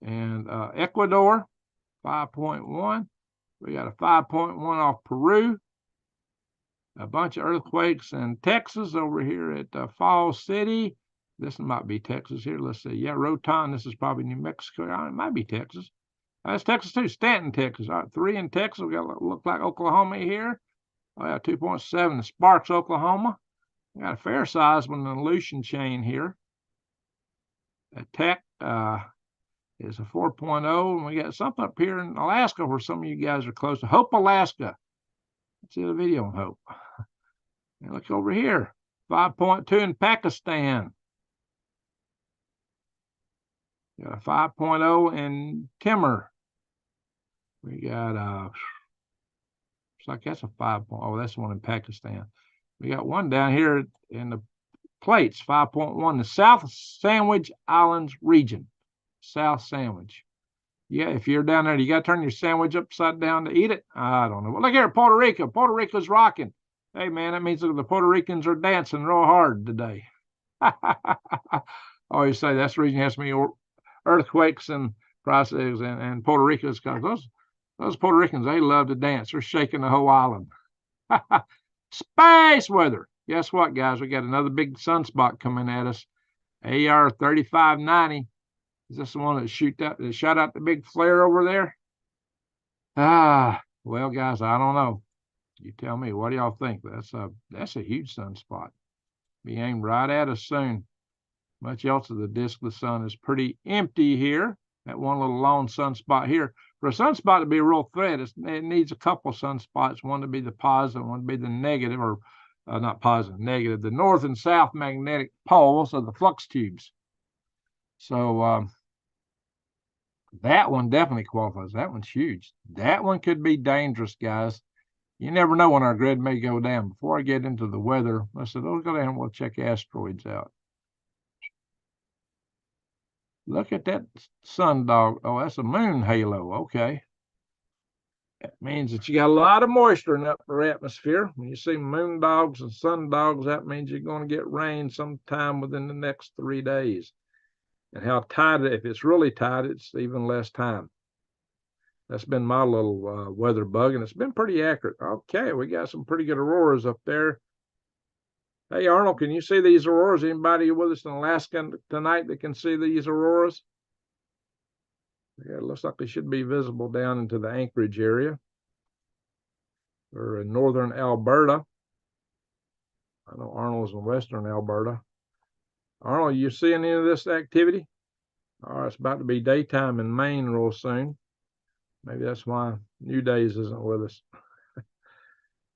And Ecuador, 5.1. We got a 5.1 off Peru. A bunch of earthquakes in Texas over here at Falls City. This might be Texas here. Let's see. Yeah, Rotan. This is probably New Mexico. It might be Texas. That's Texas too. Stanton, Texas. All right, 3 in Texas. We got look like Oklahoma here. Oh yeah, 2.7 in Sparks, Oklahoma. We got a fair size one in the Aleutian chain here. A Tech is a 4.0, and we got something up here in Alaska where some of you guys are close to. Hope, Alaska. Let's see the video on Hope. And look over here. 5.2 in Pakistan. Got a 5.0 in Timor. We got looks like that's a 5.0. That's the one in Pakistan. We got one down here in the plates, 5.1, the South Sandwich Islands region. South Sandwich. Yeah, if you're down there, you got to turn your sandwich upside down to eat it. I don't know. Well, look here, Puerto Rico. Puerto Rico's rocking. Hey, man, that means the Puerto Ricans are dancing real hard today. I always say that's the reason you have so many earthquakes and crises and Puerto Rico is because those Puerto Ricans, they love to dance. They're shaking the whole island. Space weather. Guess what, guys? We got another big sunspot coming at us. AR 3590. Is this the one that shot out the big flare over there? Well, guys, I don't know. You tell me. What do y'all think? That's a huge sunspot. Be aimed right at us soon. Much else of the disk of the sun is pretty empty here. That one little lone sunspot here. For a sunspot to be a real threat, it needs a couple sunspots. One to be the positive, one to be the negative, or not positive, negative, the north and south magnetic poles of the flux tubes. So that one definitely qualifies. That one's huge. That one could be dangerous, guys. You never know when our grid may go down. Before I get into the weather, I said, oh, go down and we'll check asteroids out. Look at that sun dog. Oh, that's a moon halo. Okay. That means that you got a lot of moisture in the upper atmosphere. When you see moon dogs and sun dogs, that means you're going to get rain sometime within the next 3 days. And how tight, if it's really tight, it's even less time. That's been my little weather bug, and it's been pretty accurate. Okay, we got some pretty good auroras up there. Hey, Arnold, can you see these auroras? Anybody with us in Alaska tonight that can see these auroras? Yeah, it looks like they should be visible down into the Anchorage area or in northern Alberta. I know Arnold's in western Alberta. Arnold, you see any of this activity? All right, it's about to be daytime in Maine real soon. Maybe that's why New Days isn't with us.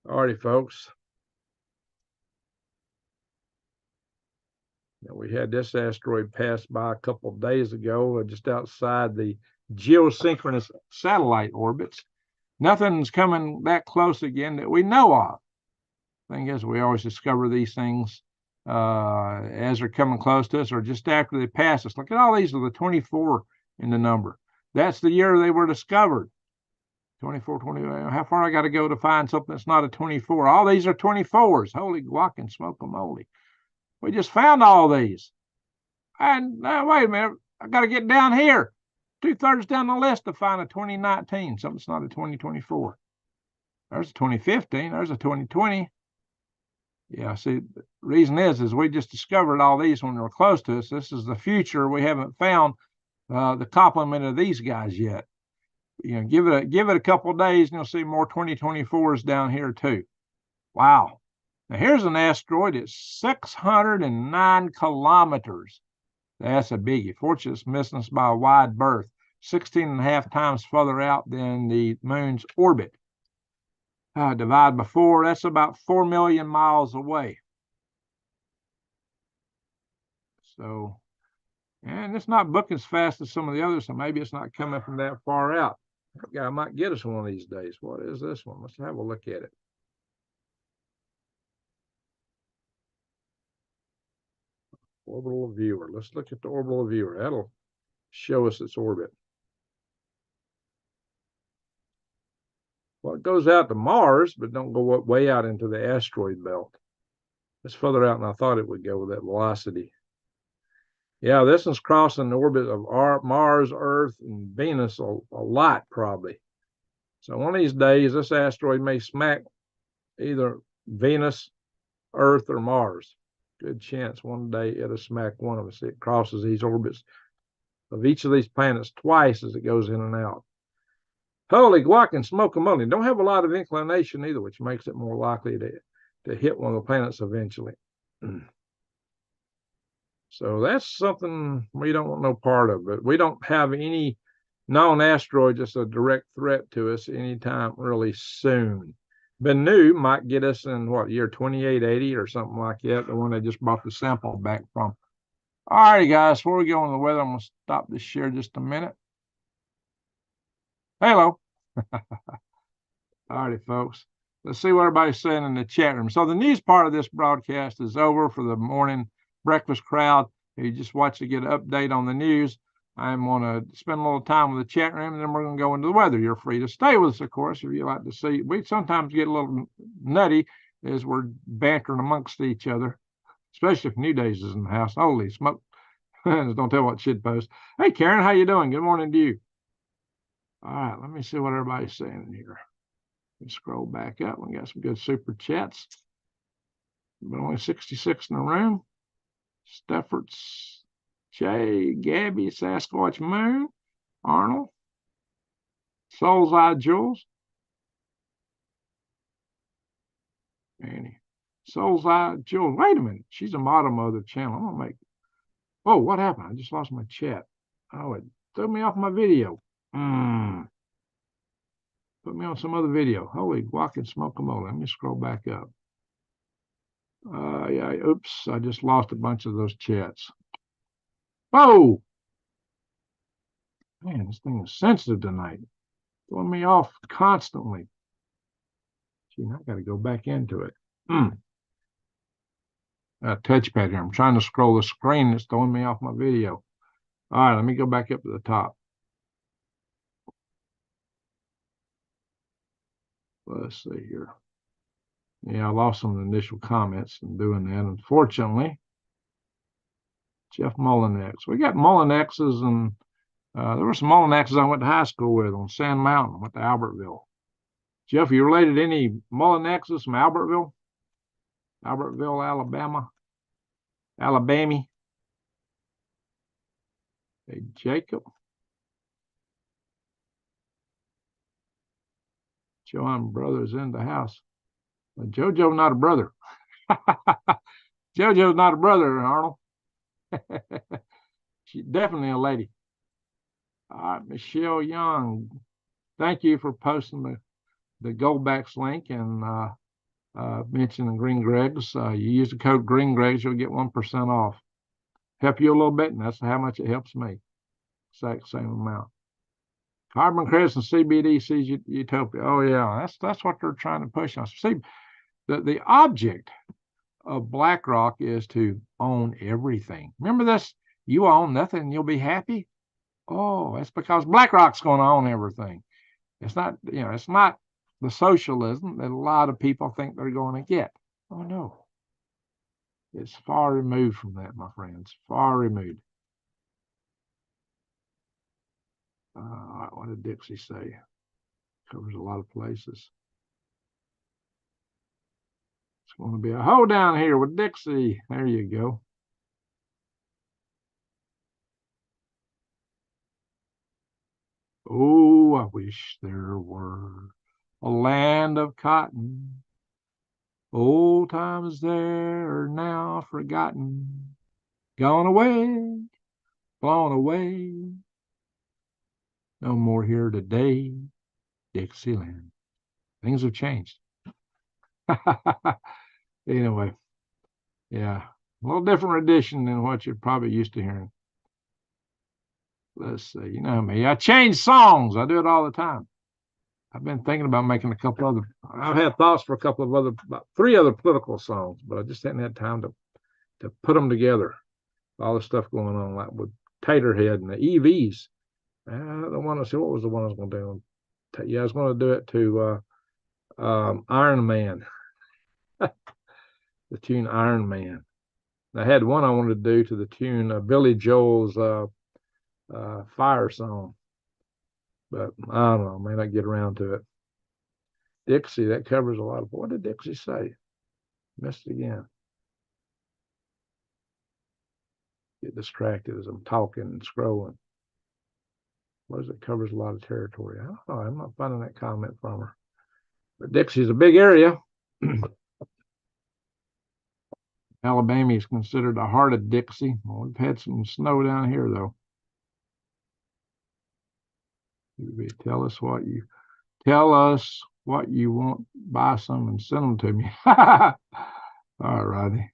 All righty, folks. Now, we had this asteroid pass by a couple of days ago, just outside the geosynchronous satellite orbits. Nothing's coming that close again that we know of. Thing is, we always discover these things as they're coming close to us or just after they pass us. Look at all these are the 24 in the number. That's the year they were discovered. 24, 20. How far I got to go to find something that's not a 24? All these are 24s. Holy guacamole, smoke-a-moly. We just found all these. And wait a minute, I got to get down here. 2/3 down the list to find a 2019. Something's not a 2024. There's a 2015. There's a 2020. Yeah, see, the reason is we just discovered all these when they were close to us. This is the future. We haven't found the complement of these guys yet. You know, give it a couple of days, and you'll see more 2024s down here too. Wow. Now here's an asteroid. It's 609 kilometers. That's a biggie. Fortunately, it's missing us by a wide berth, 16.5 times further out than the moon's orbit. Divide by 4, that's about 4 million miles away. So, and it's not booking as fast as some of the others, so maybe it's not coming from that far out. That guy might get us one of these days. What is this one? Let's have a look at it. Orbital viewer. Let's look at the orbital viewer. That'll show us its orbit. Well, it goes out to Mars, but don't go way out into the asteroid belt. It's further out than I thought it would go with that velocity. Yeah, this one's crossing the orbit of Mars, Earth, and Venus a lot, probably. So one of these days, this asteroid may smack either Venus, Earth, or Mars. Good chance one day it'll smack one of us. It crosses these orbits of each of these planets twice as it goes in and out. Holy guac and smoke-a-moly. Don't have a lot of inclination either, which makes it more likely to hit one of the planets eventually. So that's something we don't want no part of, but we don't have any known asteroid that's a direct threat to us anytime really soon. Bennu might get us in what, year 2880 or something like that, the one they just brought the sample back from. All righty, guys, before we go on the weather, I'm going to stop this share just a minute. Hello. All righty, folks. Let's see what everybody's saying in the chat room. So the news part of this broadcast is over for the morning breakfast crowd. If you just watch to get an update on the news, I'm going to spend a little time with the chat room, and then we're going to go into the weather. You're free to stay with us, of course, if you like to see. We sometimes get a little nutty as we're bantering amongst each other, especially if New Days is in the house. Holy smoke. Don't tell what shit post. Hey, Karen, how you doing? Good morning to you. All right, let me see what everybody's saying in here. Let's scroll back up. We got some good super chats. But only 66 in the room. Steffords, Jay, Gabby, Sasquatch Moon, Arnold, Soul's Eye Jules, Annie, Soul's Eye Jules. Wait a minute, she's a model of the channel. I'm gonna make. Oh, what happened? I just lost my chat. Oh, it threw me off my video. Put me on some other video. Holy guac and smoke-a-moly. Let me scroll back up. Yeah, oops, I just lost a bunch of those chats. Whoa! Man, this thing is sensitive tonight. Throwing me off constantly. Gee, I got to go back into it. Touchpad here. I'm trying to scroll the screen. It's throwing me off my video. All right, let me go back up to the top. Let's see here. Yeah, I lost some of the initial comments in doing that, unfortunately. Jeff Mullinex. We got Mullinexes, and there were some Mullinexes I went to high school with on Sand Mountain, went to Albertville. Jeff, you related to any Mullinexes from Albertville? Albertville, Alabama? Alabama? Hey, Jacob? John Brothers in the house. But JoJo's not a brother. JoJo's not a brother, Arnold. She's definitely a lady. All right, Michelle Young. Thank you for posting the Goldbacks link and mentioning Green Greg's. You use the code Green Greg's, you'll get 1% off. Help you a little bit, and that's how much it helps me. Exact same amount. Carbon credits and CBDC's utopia. Oh yeah, that's what they're trying to push us. See, the object of BlackRock is to own everything. Remember this? You own nothing, you'll be happy. Oh, that's because BlackRock's going to own everything. It's not, it's not the socialism that a lot of people think they're going to get. Oh no, it's far removed from that, my friends. Far removed. What did Dixie say? Covers a lot of places. It's going to be a hold down here with Dixie. There you go. Oh, I wish there were a land of cotton. Old times there are now forgotten. Gone away, blown away. No more here today, Dixieland. Things have changed. Anyway, yeah, a little different edition than what you're probably used to hearing. Let's see, you know me. I change songs. I do it all the time. I've been thinking about making a couple other. I've had thoughts for a couple of other, about 3 other political songs, but I just hadn't had time to put them together. All the stuff going on, like with Taterhead and the EVs. I don't want to see what was the one I was going to do. Yeah, I was going to do it to Iron Man, the tune Iron Man. I had one I wanted to do to the tune Billy Joel's Fire Song, but I don't know, may not get around to it. Dixie, that covers a lot of. What did Dixie say? Missed it again. Get distracted as I'm talking and scrolling. What is it? Covers a lot of territory. I don't know. I'm not finding that comment from her. But Dixie's a big area. Alabama is considered the heart of Dixie. Well, we've had some snow down here, though. Tell us what you want. Buy some and send them to me. All righty.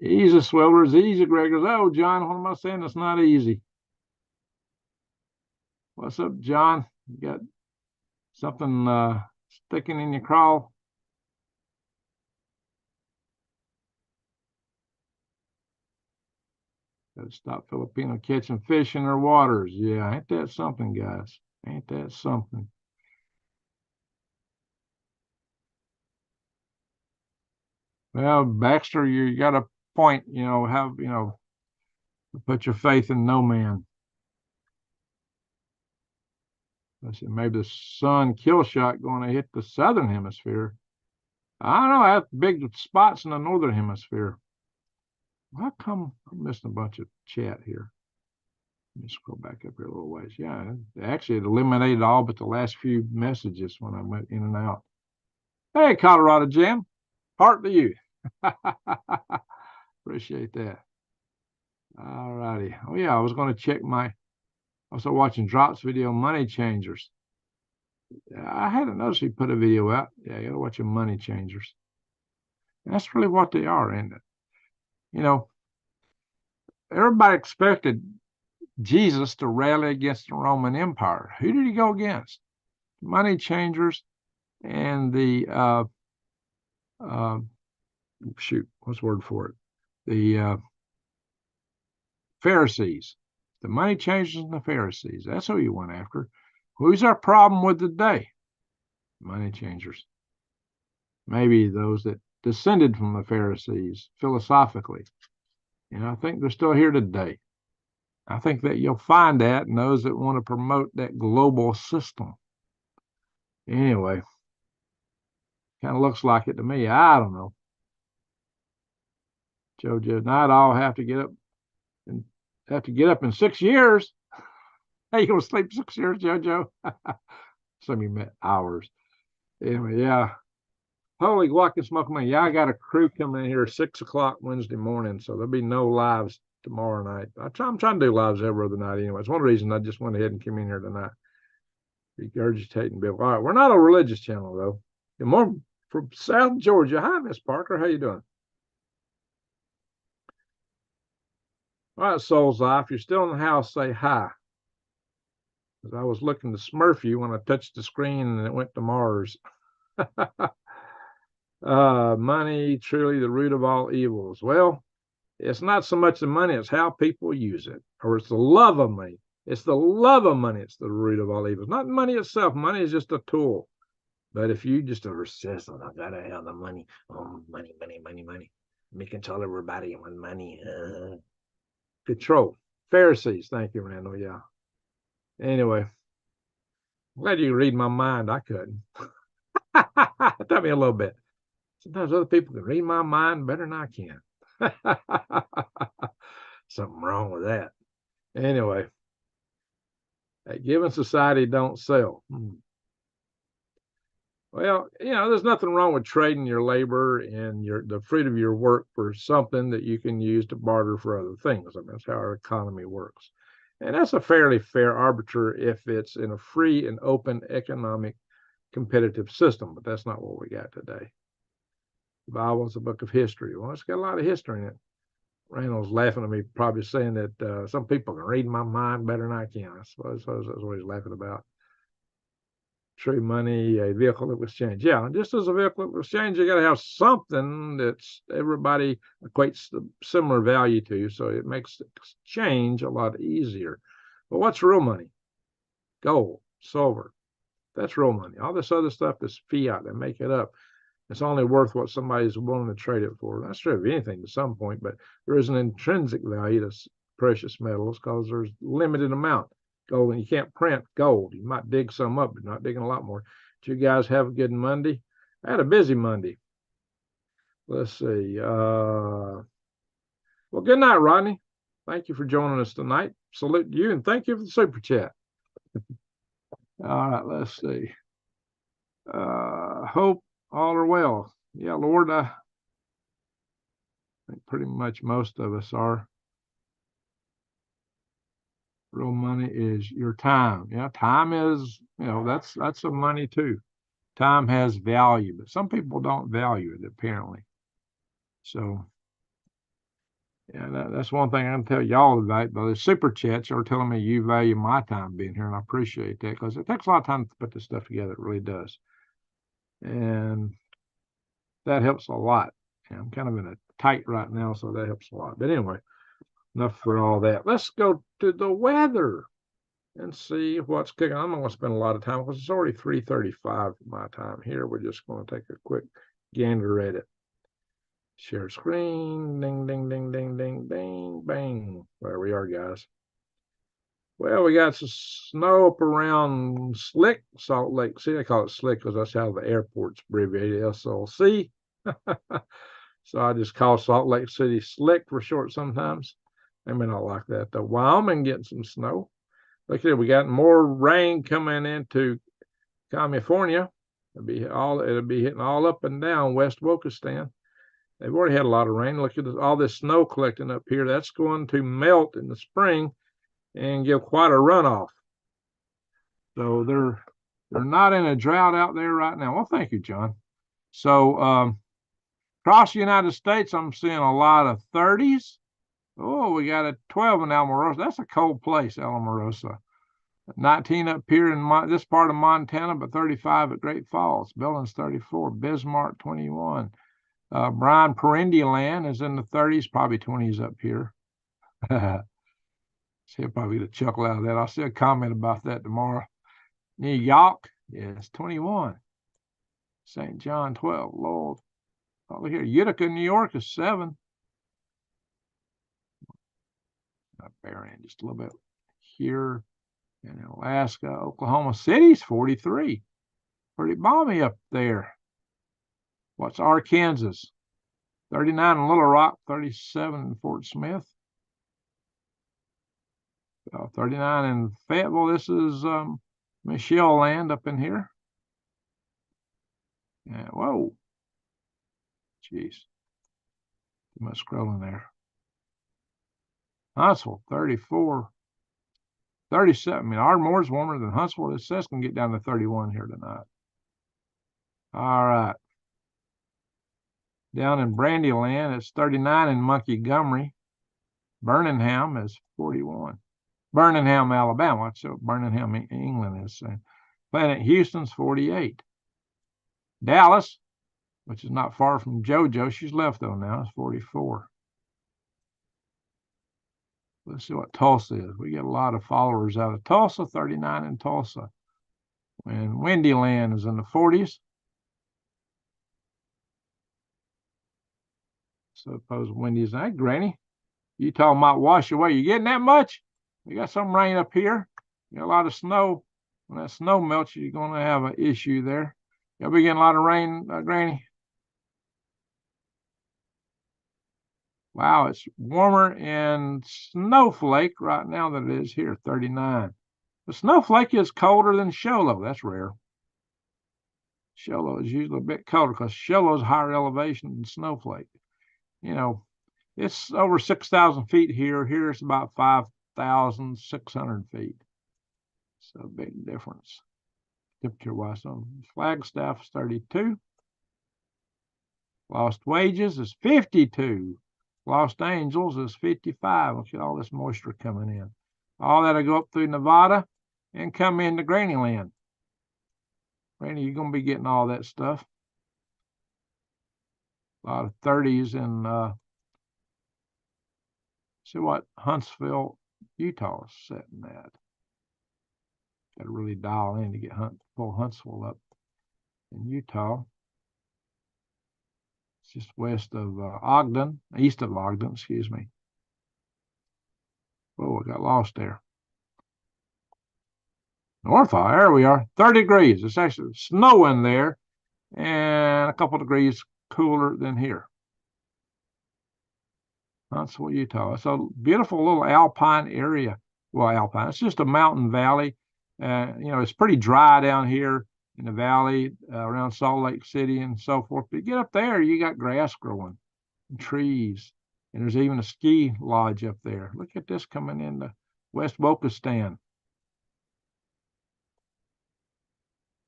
Easy, Swellers. Easy, Gregors. Oh, John, what am I saying? It's not easy. What's up, John? You got something sticking in your craw? Got to stop Filipino catching fish in their waters. Yeah, ain't that something, guys? Ain't that something? Well, Baxter, you got a point. Put your faith in no man. Let's see, maybe the sun kill shot going to hit the southern hemisphere. I don't know. I have big spots in the northern hemisphere. How come I'm missing a bunch of chat here? Let me scroll back up here a little ways. Yeah, actually, it eliminated all but the last few messages when I went in and out. Hey, Colorado Jim, heart to you. Appreciate that. All righty. Oh, yeah, I was going to check I was watching Drop's video, Money Changers. I hadn't noticed he put a video out. Yeah, you gotta watch your money changers. And that's really what they are, isn't it? You know, everybody expected Jesus to rally against the Roman Empire. Who did he go against? Money changers and the shoot, what's the word for it? The Pharisees. The money changers and the Pharisees. That's who you went after. Who's our problem with today? Money changers. Maybe those that descended from the Pharisees philosophically. And I think they're still here today. I think that you'll find that in those that want to promote that global system. Anyway, kind of looks like it to me. I don't know. JoJo, not all have to get up in 6 years. Hey, you gonna sleep 6 years, JoJo? Some of you meant hours. Anyway, yeah. Holy guacamole smoking man. Yeah, I got a crew coming in here 6 o'clock Wednesday morning, so there'll be no lives tomorrow night. I'm trying to do lives every other night anyway. It's one reason I just went ahead and came in here tonight. Regurgitating Bill. All right, we're not a religious channel though. Good morning from South Georgia. Hi, Miss Parker. How you doing? All right, Soul's Life. If you're still in the house, say hi. Because I was looking to smurf you when I touched the screen and it went to Mars. Money, truly the root of all evils. Well, it's not so much the money, it's how people use it. Or it's the love of money. It's the love of money. It's the root of all evils. Not money itself. Money is just a tool. But if you just resist, I gotta have the money. Oh, money. Let me control everybody with money. Control. Pharisees. Thank you, Randall. Yeah. Anyway, I'm glad you read my mind. I couldn't. Tell me a little bit. Sometimes other people can read my mind better than I can. Something wrong with that. Anyway, a given society don't sell. Well, there's nothing wrong with trading your labor and the fruit of your work for something that you can use to barter for other things. I mean, that's how our economy works. And that's a fairly fair arbiter if it's in a free and open economic competitive system, but that's not what we got today. The Bible is a book of history. Well, it's got a lot of history in it. Randall's laughing at me, probably saying that some people can read my mind better than I can. I suppose that's what he's laughing about. True money, a vehicle of exchange. Yeah, just as a vehicle of exchange, you got to have something that's everybody equates the similar value to, so it makes exchange a lot easier. But what's real money? Gold, silver. That's real money. All this other stuff is fiat. They make it up. It's only worth what somebody's willing to trade it for. That's true of anything to some point, but there is an intrinsic value to precious metals because there's limited amount. Gold, and you can't print gold. You might dig some up, but not digging a lot more. Did you guys have a good Monday? I had a busy Monday. Let's see. Well, good night, Rodney. Thank you for joining us tonight. Salute you, and thank you for the super chat. All right, let's see. Hope all are well. Yeah, Lord, I think pretty much most of us are. Real money is your time. Yeah, time is, that's a money too. Time has value, but some people don't value it apparently. So, yeah, that's one thing I can tell y'all about. But the super chats are telling me you value my time being here, and I appreciate that because it takes a lot of time to put this stuff together. It really does, and that helps a lot. Yeah, I'm kind of in a tight right now, so that helps a lot. But anyway, enough for all that. Let's go to the weather and see what's cooking. I'm not going to spend a lot of time because it's already 3:35 my time here. We're just going to take a quick gander at it. Share screen. Ding, ding, ding, ding, ding, ding, bang. There we are, guys. Well, we got some snow up around Slick, Salt Lake City. I call it Slick because that's how the airport's abbreviated, SLC. So I just call Salt Lake City Slick for short sometimes. They may not like that, though. Wyoming getting some snow. Look at it, we got more rain coming into California. It'll be hitting all up and down West Wokistan. They've already had a lot of rain. Look at all this snow collecting up here. That's going to melt in the spring and give quite a runoff. So They're not in a drought out there right now. Well, thank you, John. So across the United States, I'm seeing a lot of 30s. Oh, we got a 12 in Alamorosa. That's a cold place, Alamorosa. 19 up here in this part of Montana, but 35 at Great Falls. Billings 34, Bismarck 21. Bryan, Perindialand is in the 30s, probably 20s up here. He'll probably get a chuckle out of that. I'll see a comment about that tomorrow. New York is 21. St. John 12. Lord. Over here, Utica, New York is 7. Up there in just a little bit here. In Alaska, Oklahoma City's 43. Pretty balmy up there. What's Arkansas? 39 in Little Rock, 37 in Fort Smith. 39 in Fayetteville. This is Michelle Land up in here. Yeah, whoa. Jeez. Too much scrolling there. Huntsville, 34. 37. I mean, Ardmore's warmer than Huntsville. It says can get down to 31 here tonight. All right. Down in Brandyland, it's 39 in Montgomery. Birmingham is 41. Birmingham, Alabama. That's what Birmingham, England is saying. Planet Houston's 48. Dallas, which is not far from JoJo, she's left though now, is 44. Let's see what Tulsa is. We get a lot of followers out of Tulsa, 39 in Tulsa. And Windyland is in the 40s. Suppose Wendy's, hey, Granny, Utah might wash away. You getting that much? We got some rain up here. You got a lot of snow. When that snow melts, you're going to have an issue there. You'll be getting a lot of rain, Granny. Wow, it's warmer in Snowflake right now than it is here, 39. The Snowflake is colder than Show Low. That's rare. Show Low is usually a bit colder because Show Low is higher elevation than Snowflake. You know, it's over 6,000 feet here. Here it's about 5,600 feet. So big difference. Temperature-wise, so Flagstaff is 32. Lost Wages is 52. Lost Angels is 55. Look at all this moisture coming in. All that'll go up through Nevada and come into Grannyland. Granny, you're going to be getting all that stuff. A lot of 30s in, see what Huntsville, Utah is setting at. Got to really dial in to get pull Huntsville up in Utah. It's just west of Ogden, east of Ogden, excuse me. Oh, I got lost there. North, there we are, 30 degrees. It's actually snowing there and a couple degrees cooler than here. Huntsville, Utah. It's a beautiful little alpine area. Well, alpine, it's just a mountain valley. You know, it's pretty dry down here in the valley around Salt Lake City and so forth. But you get up there, you got grass growing and trees. And there's even a ski lodge up there. Look at this coming into West Wokistan.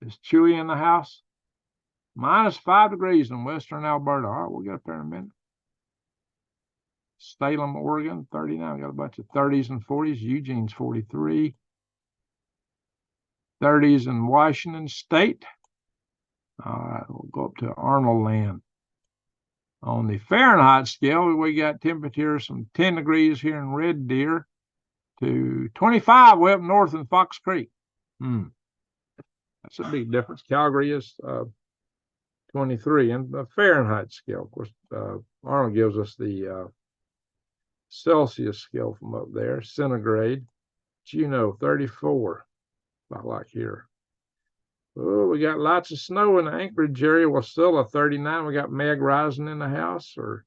Is Chewy in the house? -5 degrees in western Alberta. All right, we'll get up there in a minute. Salem, Oregon, 39. We got a bunch of 30s and 40s. Eugene's 43. 30s in Washington State. All right, we'll go up to Arnold Land. On the Fahrenheit scale, we got temperatures from 10 degrees here in Red Deer to 25 way up north in Fox Creek. That's a big difference. Calgary is 23. And the Fahrenheit scale, of course, Arnold gives us the Celsius scale from up there, centigrade. Juneau, 34. About like here. Oh, we got lots of snow in the Anchorage area. Well, still a 39. We got Meg rising in the house. Or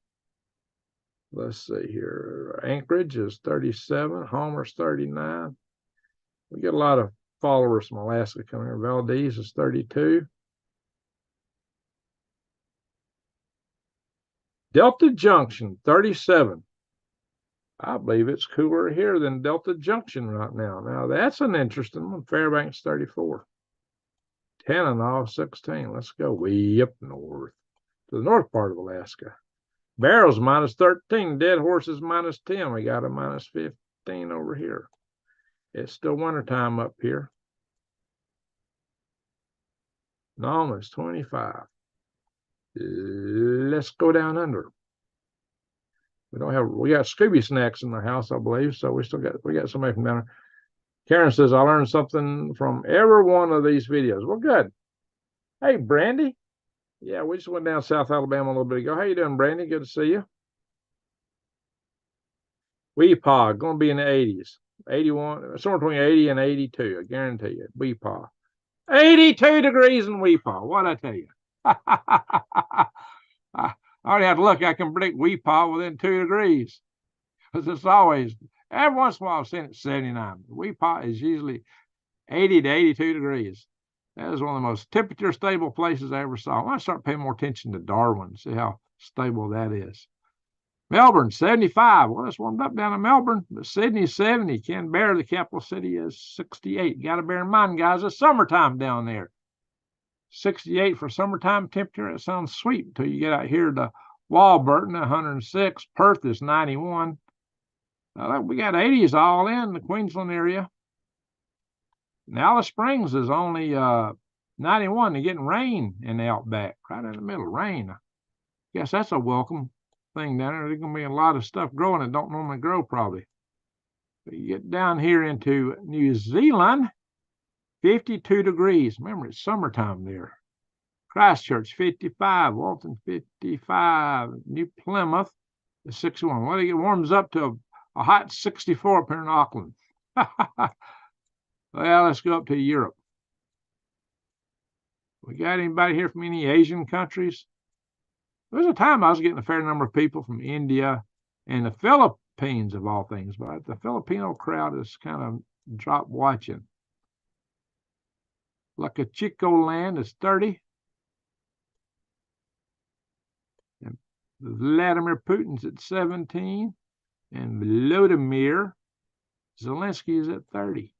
let's see here. Anchorage is 37. Homer's 39. We get a lot of followers from Alaska coming here. Valdez is 32. Delta Junction, 37. I believe it's cooler here than Delta Junction right now. Now, that's an interesting one. Fairbanks, 34. Kananaw 16. Let's go way up north to the north part of Alaska. Barrels minus 13. Dead horses minus 10. We got a minus 15 over here. It's still wintertime up here. Nome is 25. Let's go down under. We got Scooby snacks in the house, I believe. So we got somebody from down there. Karen says, I learned something from every one of these videos. Well, good. Hey, Brandy. Yeah, we just went down South Alabama a little bit ago. How you doing, Brandy? Good to see you. WWIII, going to be in the 80s. 81, somewhere between 80 and 82. I guarantee you. WWIII. 82 degrees in WWIII. What'd I tell you? I already had to look. I can predict WWIII within 2 degrees. Because it's always, every once in a while, I've seen it 79. WWIII is usually 80 to 82 degrees. That is one of the most temperature stable places I ever saw. I want to start paying more attention to Darwin, see how stable that is. Melbourne, 75. Well, it's warmed up down in Melbourne, but Sydney's 70. Canberra, the capital city, is 68. Got to bear in mind, guys, it's summertime down there. 68 for summertime temperature. It sounds sweet until you get out here to Warburton, 106. Perth is 91. We got 80s all in the Queensland area. And Alice Springs is only 91. They're getting rain in the outback, right in the middle. Rain. I guess that's a welcome thing down there. There's going to be a lot of stuff growing that don't normally grow, probably. But you get down here into New Zealand, 52 degrees. Remember, it's summertime there. Christchurch, 55. Walton, 55. New Plymouth is 61. Well, it warms up to a hot 64 up here in Auckland. Well, let's go up to Europe. We got anybody here from any Asian countries? There was a time I was getting a fair number of people from India and the Philippines, of all things, but the Filipino crowd is kind of dropped watching. Like a Chico land is 30. And Vladimir Putin's at 17. And Volodymyr Zelensky is at 30.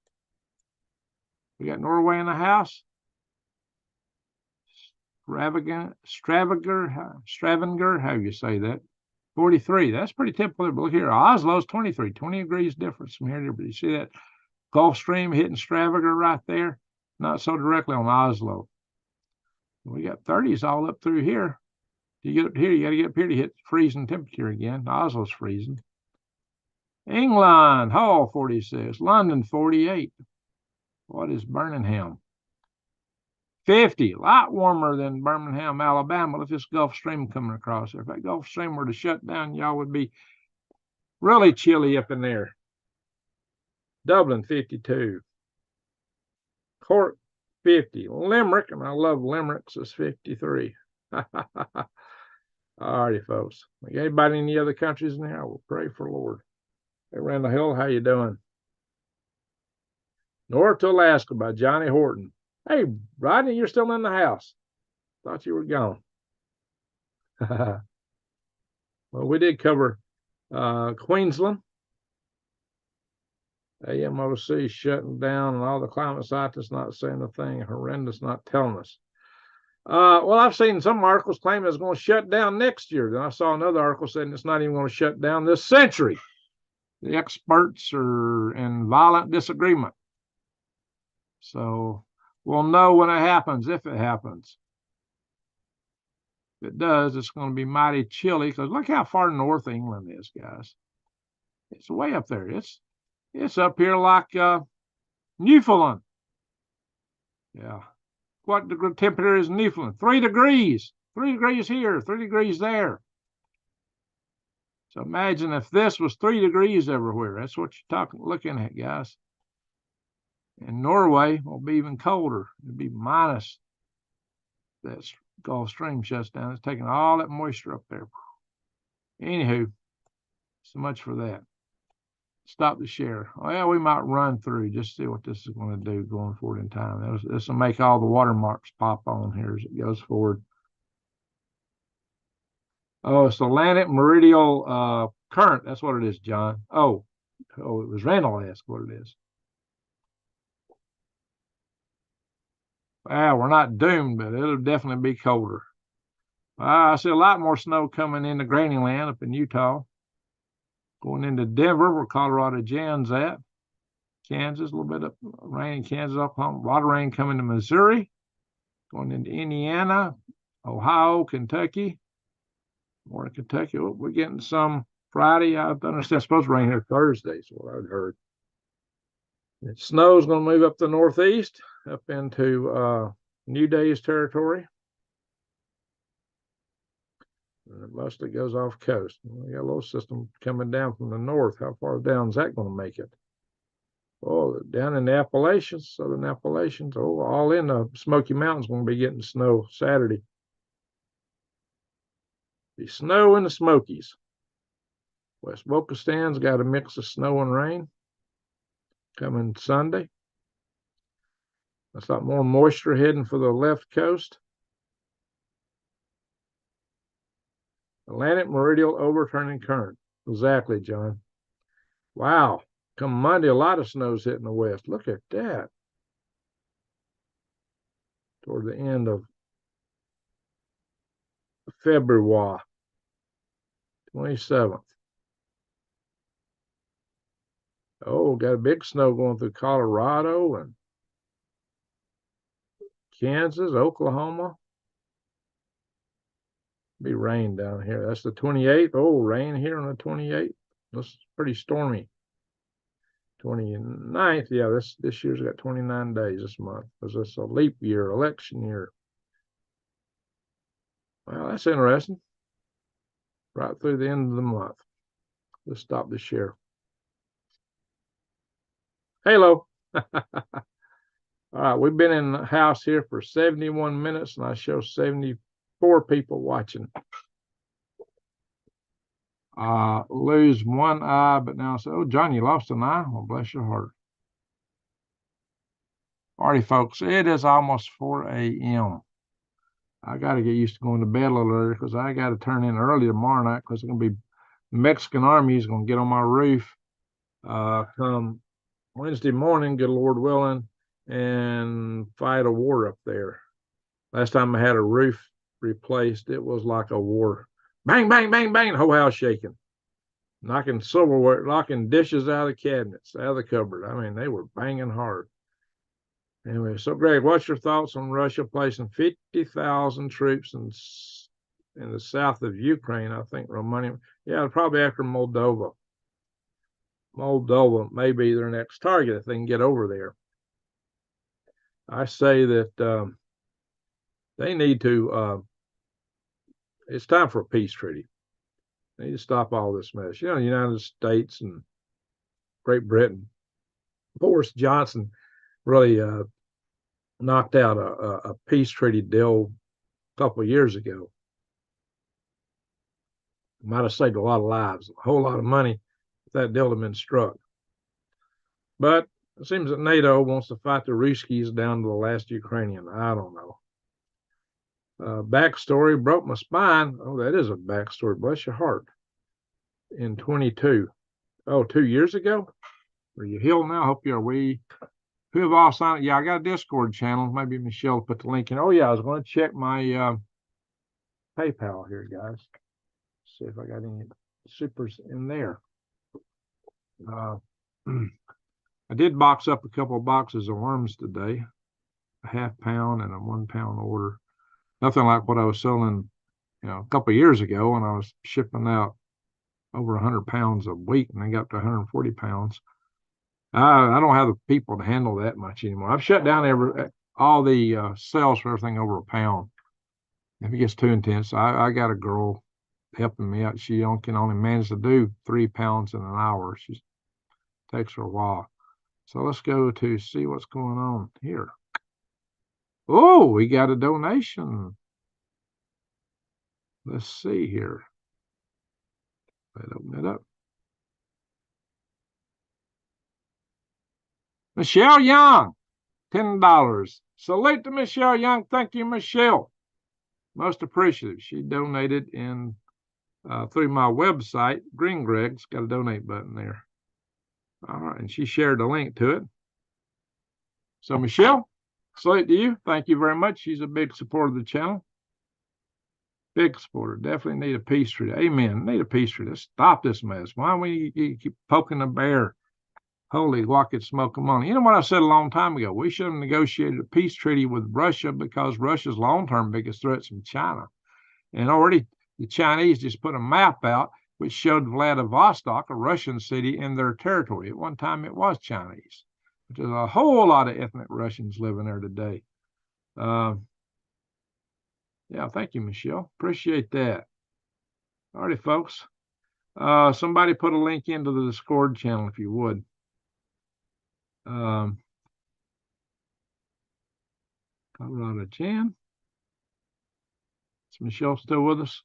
We got Norway in the house. Stravanger, how do you say that? 43. That's pretty typical. But look here, Oslo's 23. 20 degrees difference from here to there. You see that Gulf Stream hitting Stravanger right there? Not so directly on Oslo. We got 30s all up through here. You get up here, you got to get up here to hit freezing temperature again. Oslo's freezing. England, Hull 46. London 48. What is Birmingham? 50. A lot warmer than Birmingham, Alabama. If this Gulf Stream coming across there. If that Gulf Stream were to shut down, y'all would be really chilly up in there. Dublin 52. Cork 50. Limerick, and I love Limericks, is 53. All righty, folks. Anybody in any other countries in there? I will pray for the Lord. Hey, Randall Hill, how you doing? North to Alaska by Johnny Horton. Hey, Rodney, you're still in the house. Thought you were gone. Well, we did cover Queensland. AMOC shutting down, and all the climate scientists not saying a thing. Horrendous, not telling us. Well, I've seen some articles claiming it's going to shut down next year. Then I saw another article saying it's not even going to shut down this century. The experts are in violent disagreement. So we'll know when it happens, if it happens. If it does, it's going to be mighty chilly, because look how far north England is, guys. It's way up there. It's up here like Newfoundland. Yeah. What the temperature is in Newfoundland? 3 degrees. 3 degrees here, 3 degrees there. So imagine if this was 3 degrees everywhere. That's what you're looking at, guys. And Norway will be even colder. It'll be minus. That Gulf Stream shuts down. It's taking all that moisture up there. Anywho, so much for that. Stop the share. Well, we might run through just see what this is going to do going forward in time. This will make all the watermarks pop on here as it goes forward. Oh, it's Atlantic Meridional Current. That's what it is, John. Oh, it was Randall asked what it is. Well, we're not doomed, but it'll definitely be colder. I see a lot more snow coming into Granny Land up in Utah. Going into Denver, where Colorado Jan's at. Kansas, a little bit of rain in Kansas, Oklahoma. A lot of rain coming to Missouri. Going into Indiana, Ohio, Kentucky. More in Kentucky. Oh, we're getting some Friday. I understand it's supposed to rain here Thursday, is what I've heard. And snow's going to move up the northeast, up into New Day's territory. And it mostly goes off coast. We got a little system coming down from the north. How far down is that going to make it? Oh, down in the Appalachians, southern Appalachians. Oh, all in the Smoky Mountains going to be getting snow Saturday. The snow in the Smokies. West Boca Stan's got a mix of snow and rain coming Sunday. That's a lot more moisture heading for the left coast. Atlantic Meridional overturning current. Exactly, John. Wow. Come Monday, a lot of snow's hitting the west. Look at that. Toward the end of February 27th. Oh, got a big snow going through Colorado and Kansas, Oklahoma. Be rain down here. That's the 28th. Oh, rain here on the 28th. This is pretty stormy. 29th. Yeah, this year's got 29 days this month because it's a leap year, election year. Well, that's interesting. Right through the end of the month. Let's stop the share. Hello. All right, we've been in the house here for 71 minutes, and I show 74 people watching. Lose one eye, but now say, oh, John, you lost an eye? Well, bless your heart. Alrighty, folks, it is almost 4 a.m. I got to get used to going to bed a little earlier because I got to turn in early tomorrow night because it's going to be the Mexican army is going to get on my roof come Wednesday morning, good Lord willing, and fight a war up there. Last time I had a roof replaced, it was like a war. Bang, bang, bang, bang, the whole house shaking. Knocking silverware, knocking dishes out of the cabinets, out of the cupboard. I mean, they were banging hard. Anyway, so Greg, what's your thoughts on Russia placing 50,000 troops in the south of Ukraine? I think Romania. Yeah, probably after Moldova. Moldova may be their next target if they can get over there. I say that they need to, it's time for a peace treaty. They need to stop all this mess. You know, the United States and Great Britain, Boris Johnson really knocked out a peace treaty deal a couple of years ago. Might have saved a lot of lives, a whole lot of money if that deal had been struck. But it seems that NATO wants to fight the Ruskies down to the last Ukrainian. I don't know. Backstory, broke my spine. Oh, that is a backstory. Bless your heart. In 22. Oh, 2 years ago? Are you healed now? Hope you're who have all signed? Yeah, I got a Discord channel. Maybe Michelle put the link in. Oh, yeah, I was going to check my PayPal here, guys. See if I got any supers in there. I did box up a couple of boxes of worms today, a ½ pound and a 1 pound order. Nothing like what I was selling, a couple of years ago when I was shipping out over 100 pounds a week and then got to 140 pounds. I don't have the people to handle that much anymore. I've shut down all the sales for everything over a pound. If it gets too intense, I got a girl helping me out. She can only manage to do 3 pounds in an hour. She takes her a while. So let's go to see what's going on here. Oh, we got a donation. Let's see here. Let's open it up. Michelle Young, $10. Salute to Michelle Young. Thank you, Michelle. Most appreciative. She donated in through my website. Green Greg's got a donate button there. All right, and she shared a link to it. So, Michelle, salute to you. Thank you very much. She's a big supporter of the channel. Big supporter. Definitely need a peace treaty. Amen. Need a peace treaty. Let's stop this mess. Why don't we keep poking the bear? Holy rocket smoke them on. You know what I said a long time ago? We should have negotiated a peace treaty with Russia because Russia's long-term biggest threat's from China. And already the Chinese just put a map out which showed Vladivostok, a Russian city, in their territory. At one time it was Chinese. But there's a whole lot of ethnic Russians living there today. Yeah, thank you, Michelle. Appreciate that. All righty, folks. Somebody put a link into the Discord channel if you would. Colorado Jan. Is Michelle still with us?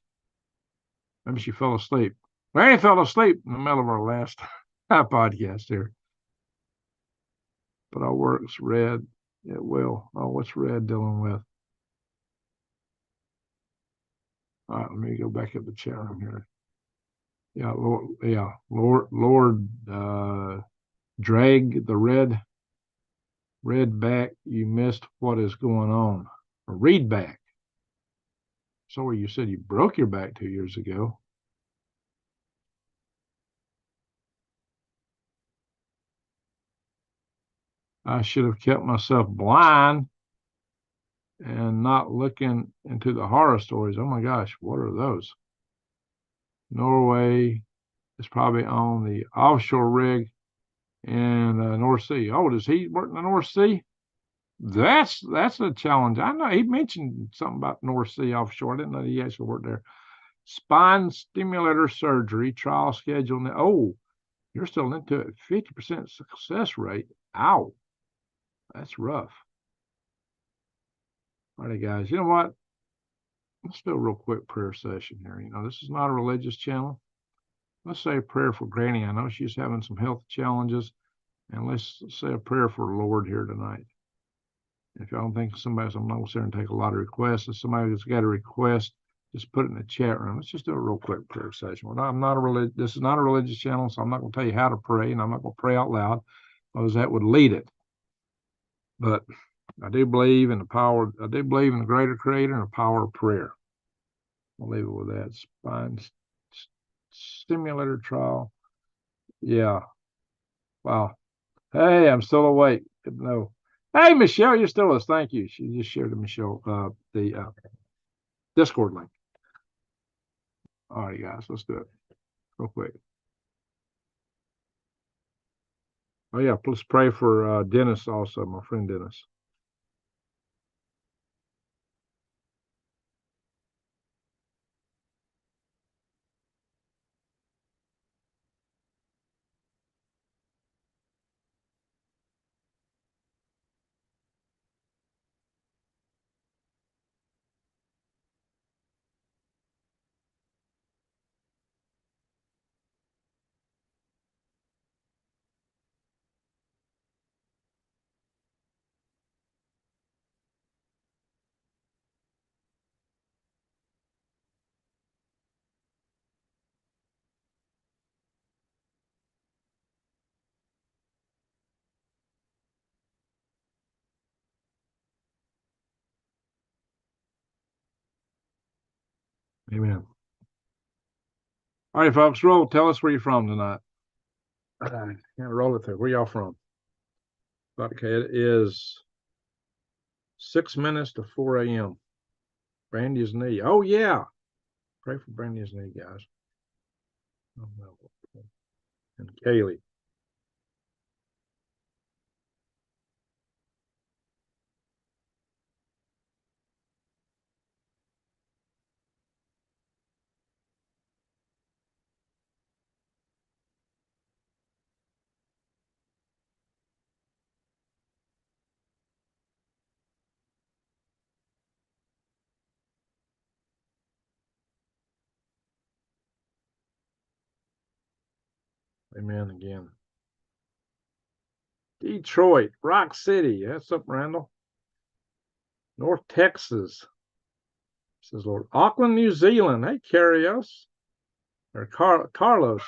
Maybe she fell asleep. Mary fell asleep in the middle of our last podcast here. But our work's red. It will. Oh, what's red dealing with? All right, let me go back up the chat room here. Yeah, Lord, drag the red back. You missed what is going on. Or read back. Sorry, you said you broke your back 2 years ago. I should have kept myself blind and not looking into the horror stories. Oh my gosh, what are those? Norway is probably on the offshore rig in the North Sea. Oh, does he work in the North Sea? That's a challenge. I know he mentioned something about North Sea offshore. I didn't know he actually worked there. Spine stimulator surgery trial schedule. Oh, you're still into it. 50% success rate. Ow. That's rough. All right, guys. You know what? Let's do a real quick prayer session here. You know, this is not a religious channel. Let's say a prayer for Granny. I know she's having some health challenges. And let's say a prayer for the Lord here tonight. If y'all don't think I'm not going to sit there and take a lot of requests. If somebody that's got a request, just put it in the chat room. Let's just do a real quick prayer session. This is not a religious channel, so I'm not going to tell you how to pray, and I'm not going to pray out loud, because that would lead it. But I do believe in the power. I do believe in the greater creator and the power of prayer. I'll leave it with that. Spine stimulator trial. Yeah. Wow. Hey, I'm still awake. Good to know. Hey, Michelle, you're still with us. Thank you. She just shared to Michelle the Discord link. All right, guys, let's do it real quick. Oh, yeah, let's pray for Dennis also, my friend Dennis. Amen. All right, folks, roll. Tell us where you're from tonight. Can't roll it through. Where y'all from? Okay, it is 6 minutes to 4 a.m. Brandy's knee. Oh, yeah. Pray for Brandy's knee, guys. Oh, no. And Kaylee. Amen again. Detroit, Rock City. That's up, Randall. North Texas. Says Lord. Auckland, New Zealand. Hey, Carrios. Or Carlos.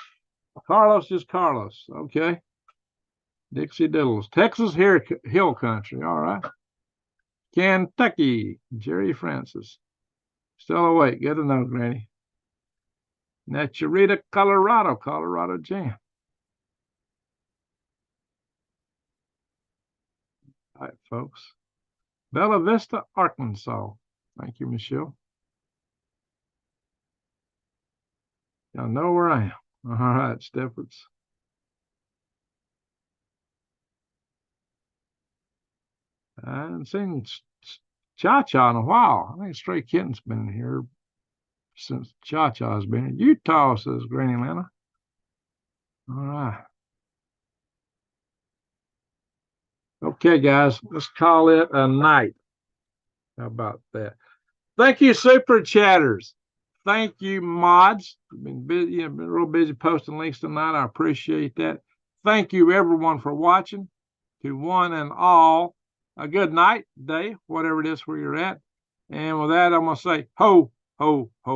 Carlos is Carlos. Okay. Dixie Diddles. Texas Hill Country. All right. Kentucky, Jerry Francis. Still awake. Good to know, Granny. Naturita, Colorado Jam. All right, folks. Bella Vista, Arkansas. Thank you, Michelle. Y'all know where I am. All right, Steffords. I haven't seen Cha-Cha in a while. I think Stray Kitten's been here since Cha-Cha's been in Utah, says Granny Lana. All right. Okay, guys, let's call it a night. How about that? Thank you, super chatters. Thank you, mods. Been busy, been real busy posting links tonight. I appreciate that. Thank you, everyone, for watching. To one and all, a good night, day, whatever it is where you're at. And with that, I'm going to say ho, ho, ho.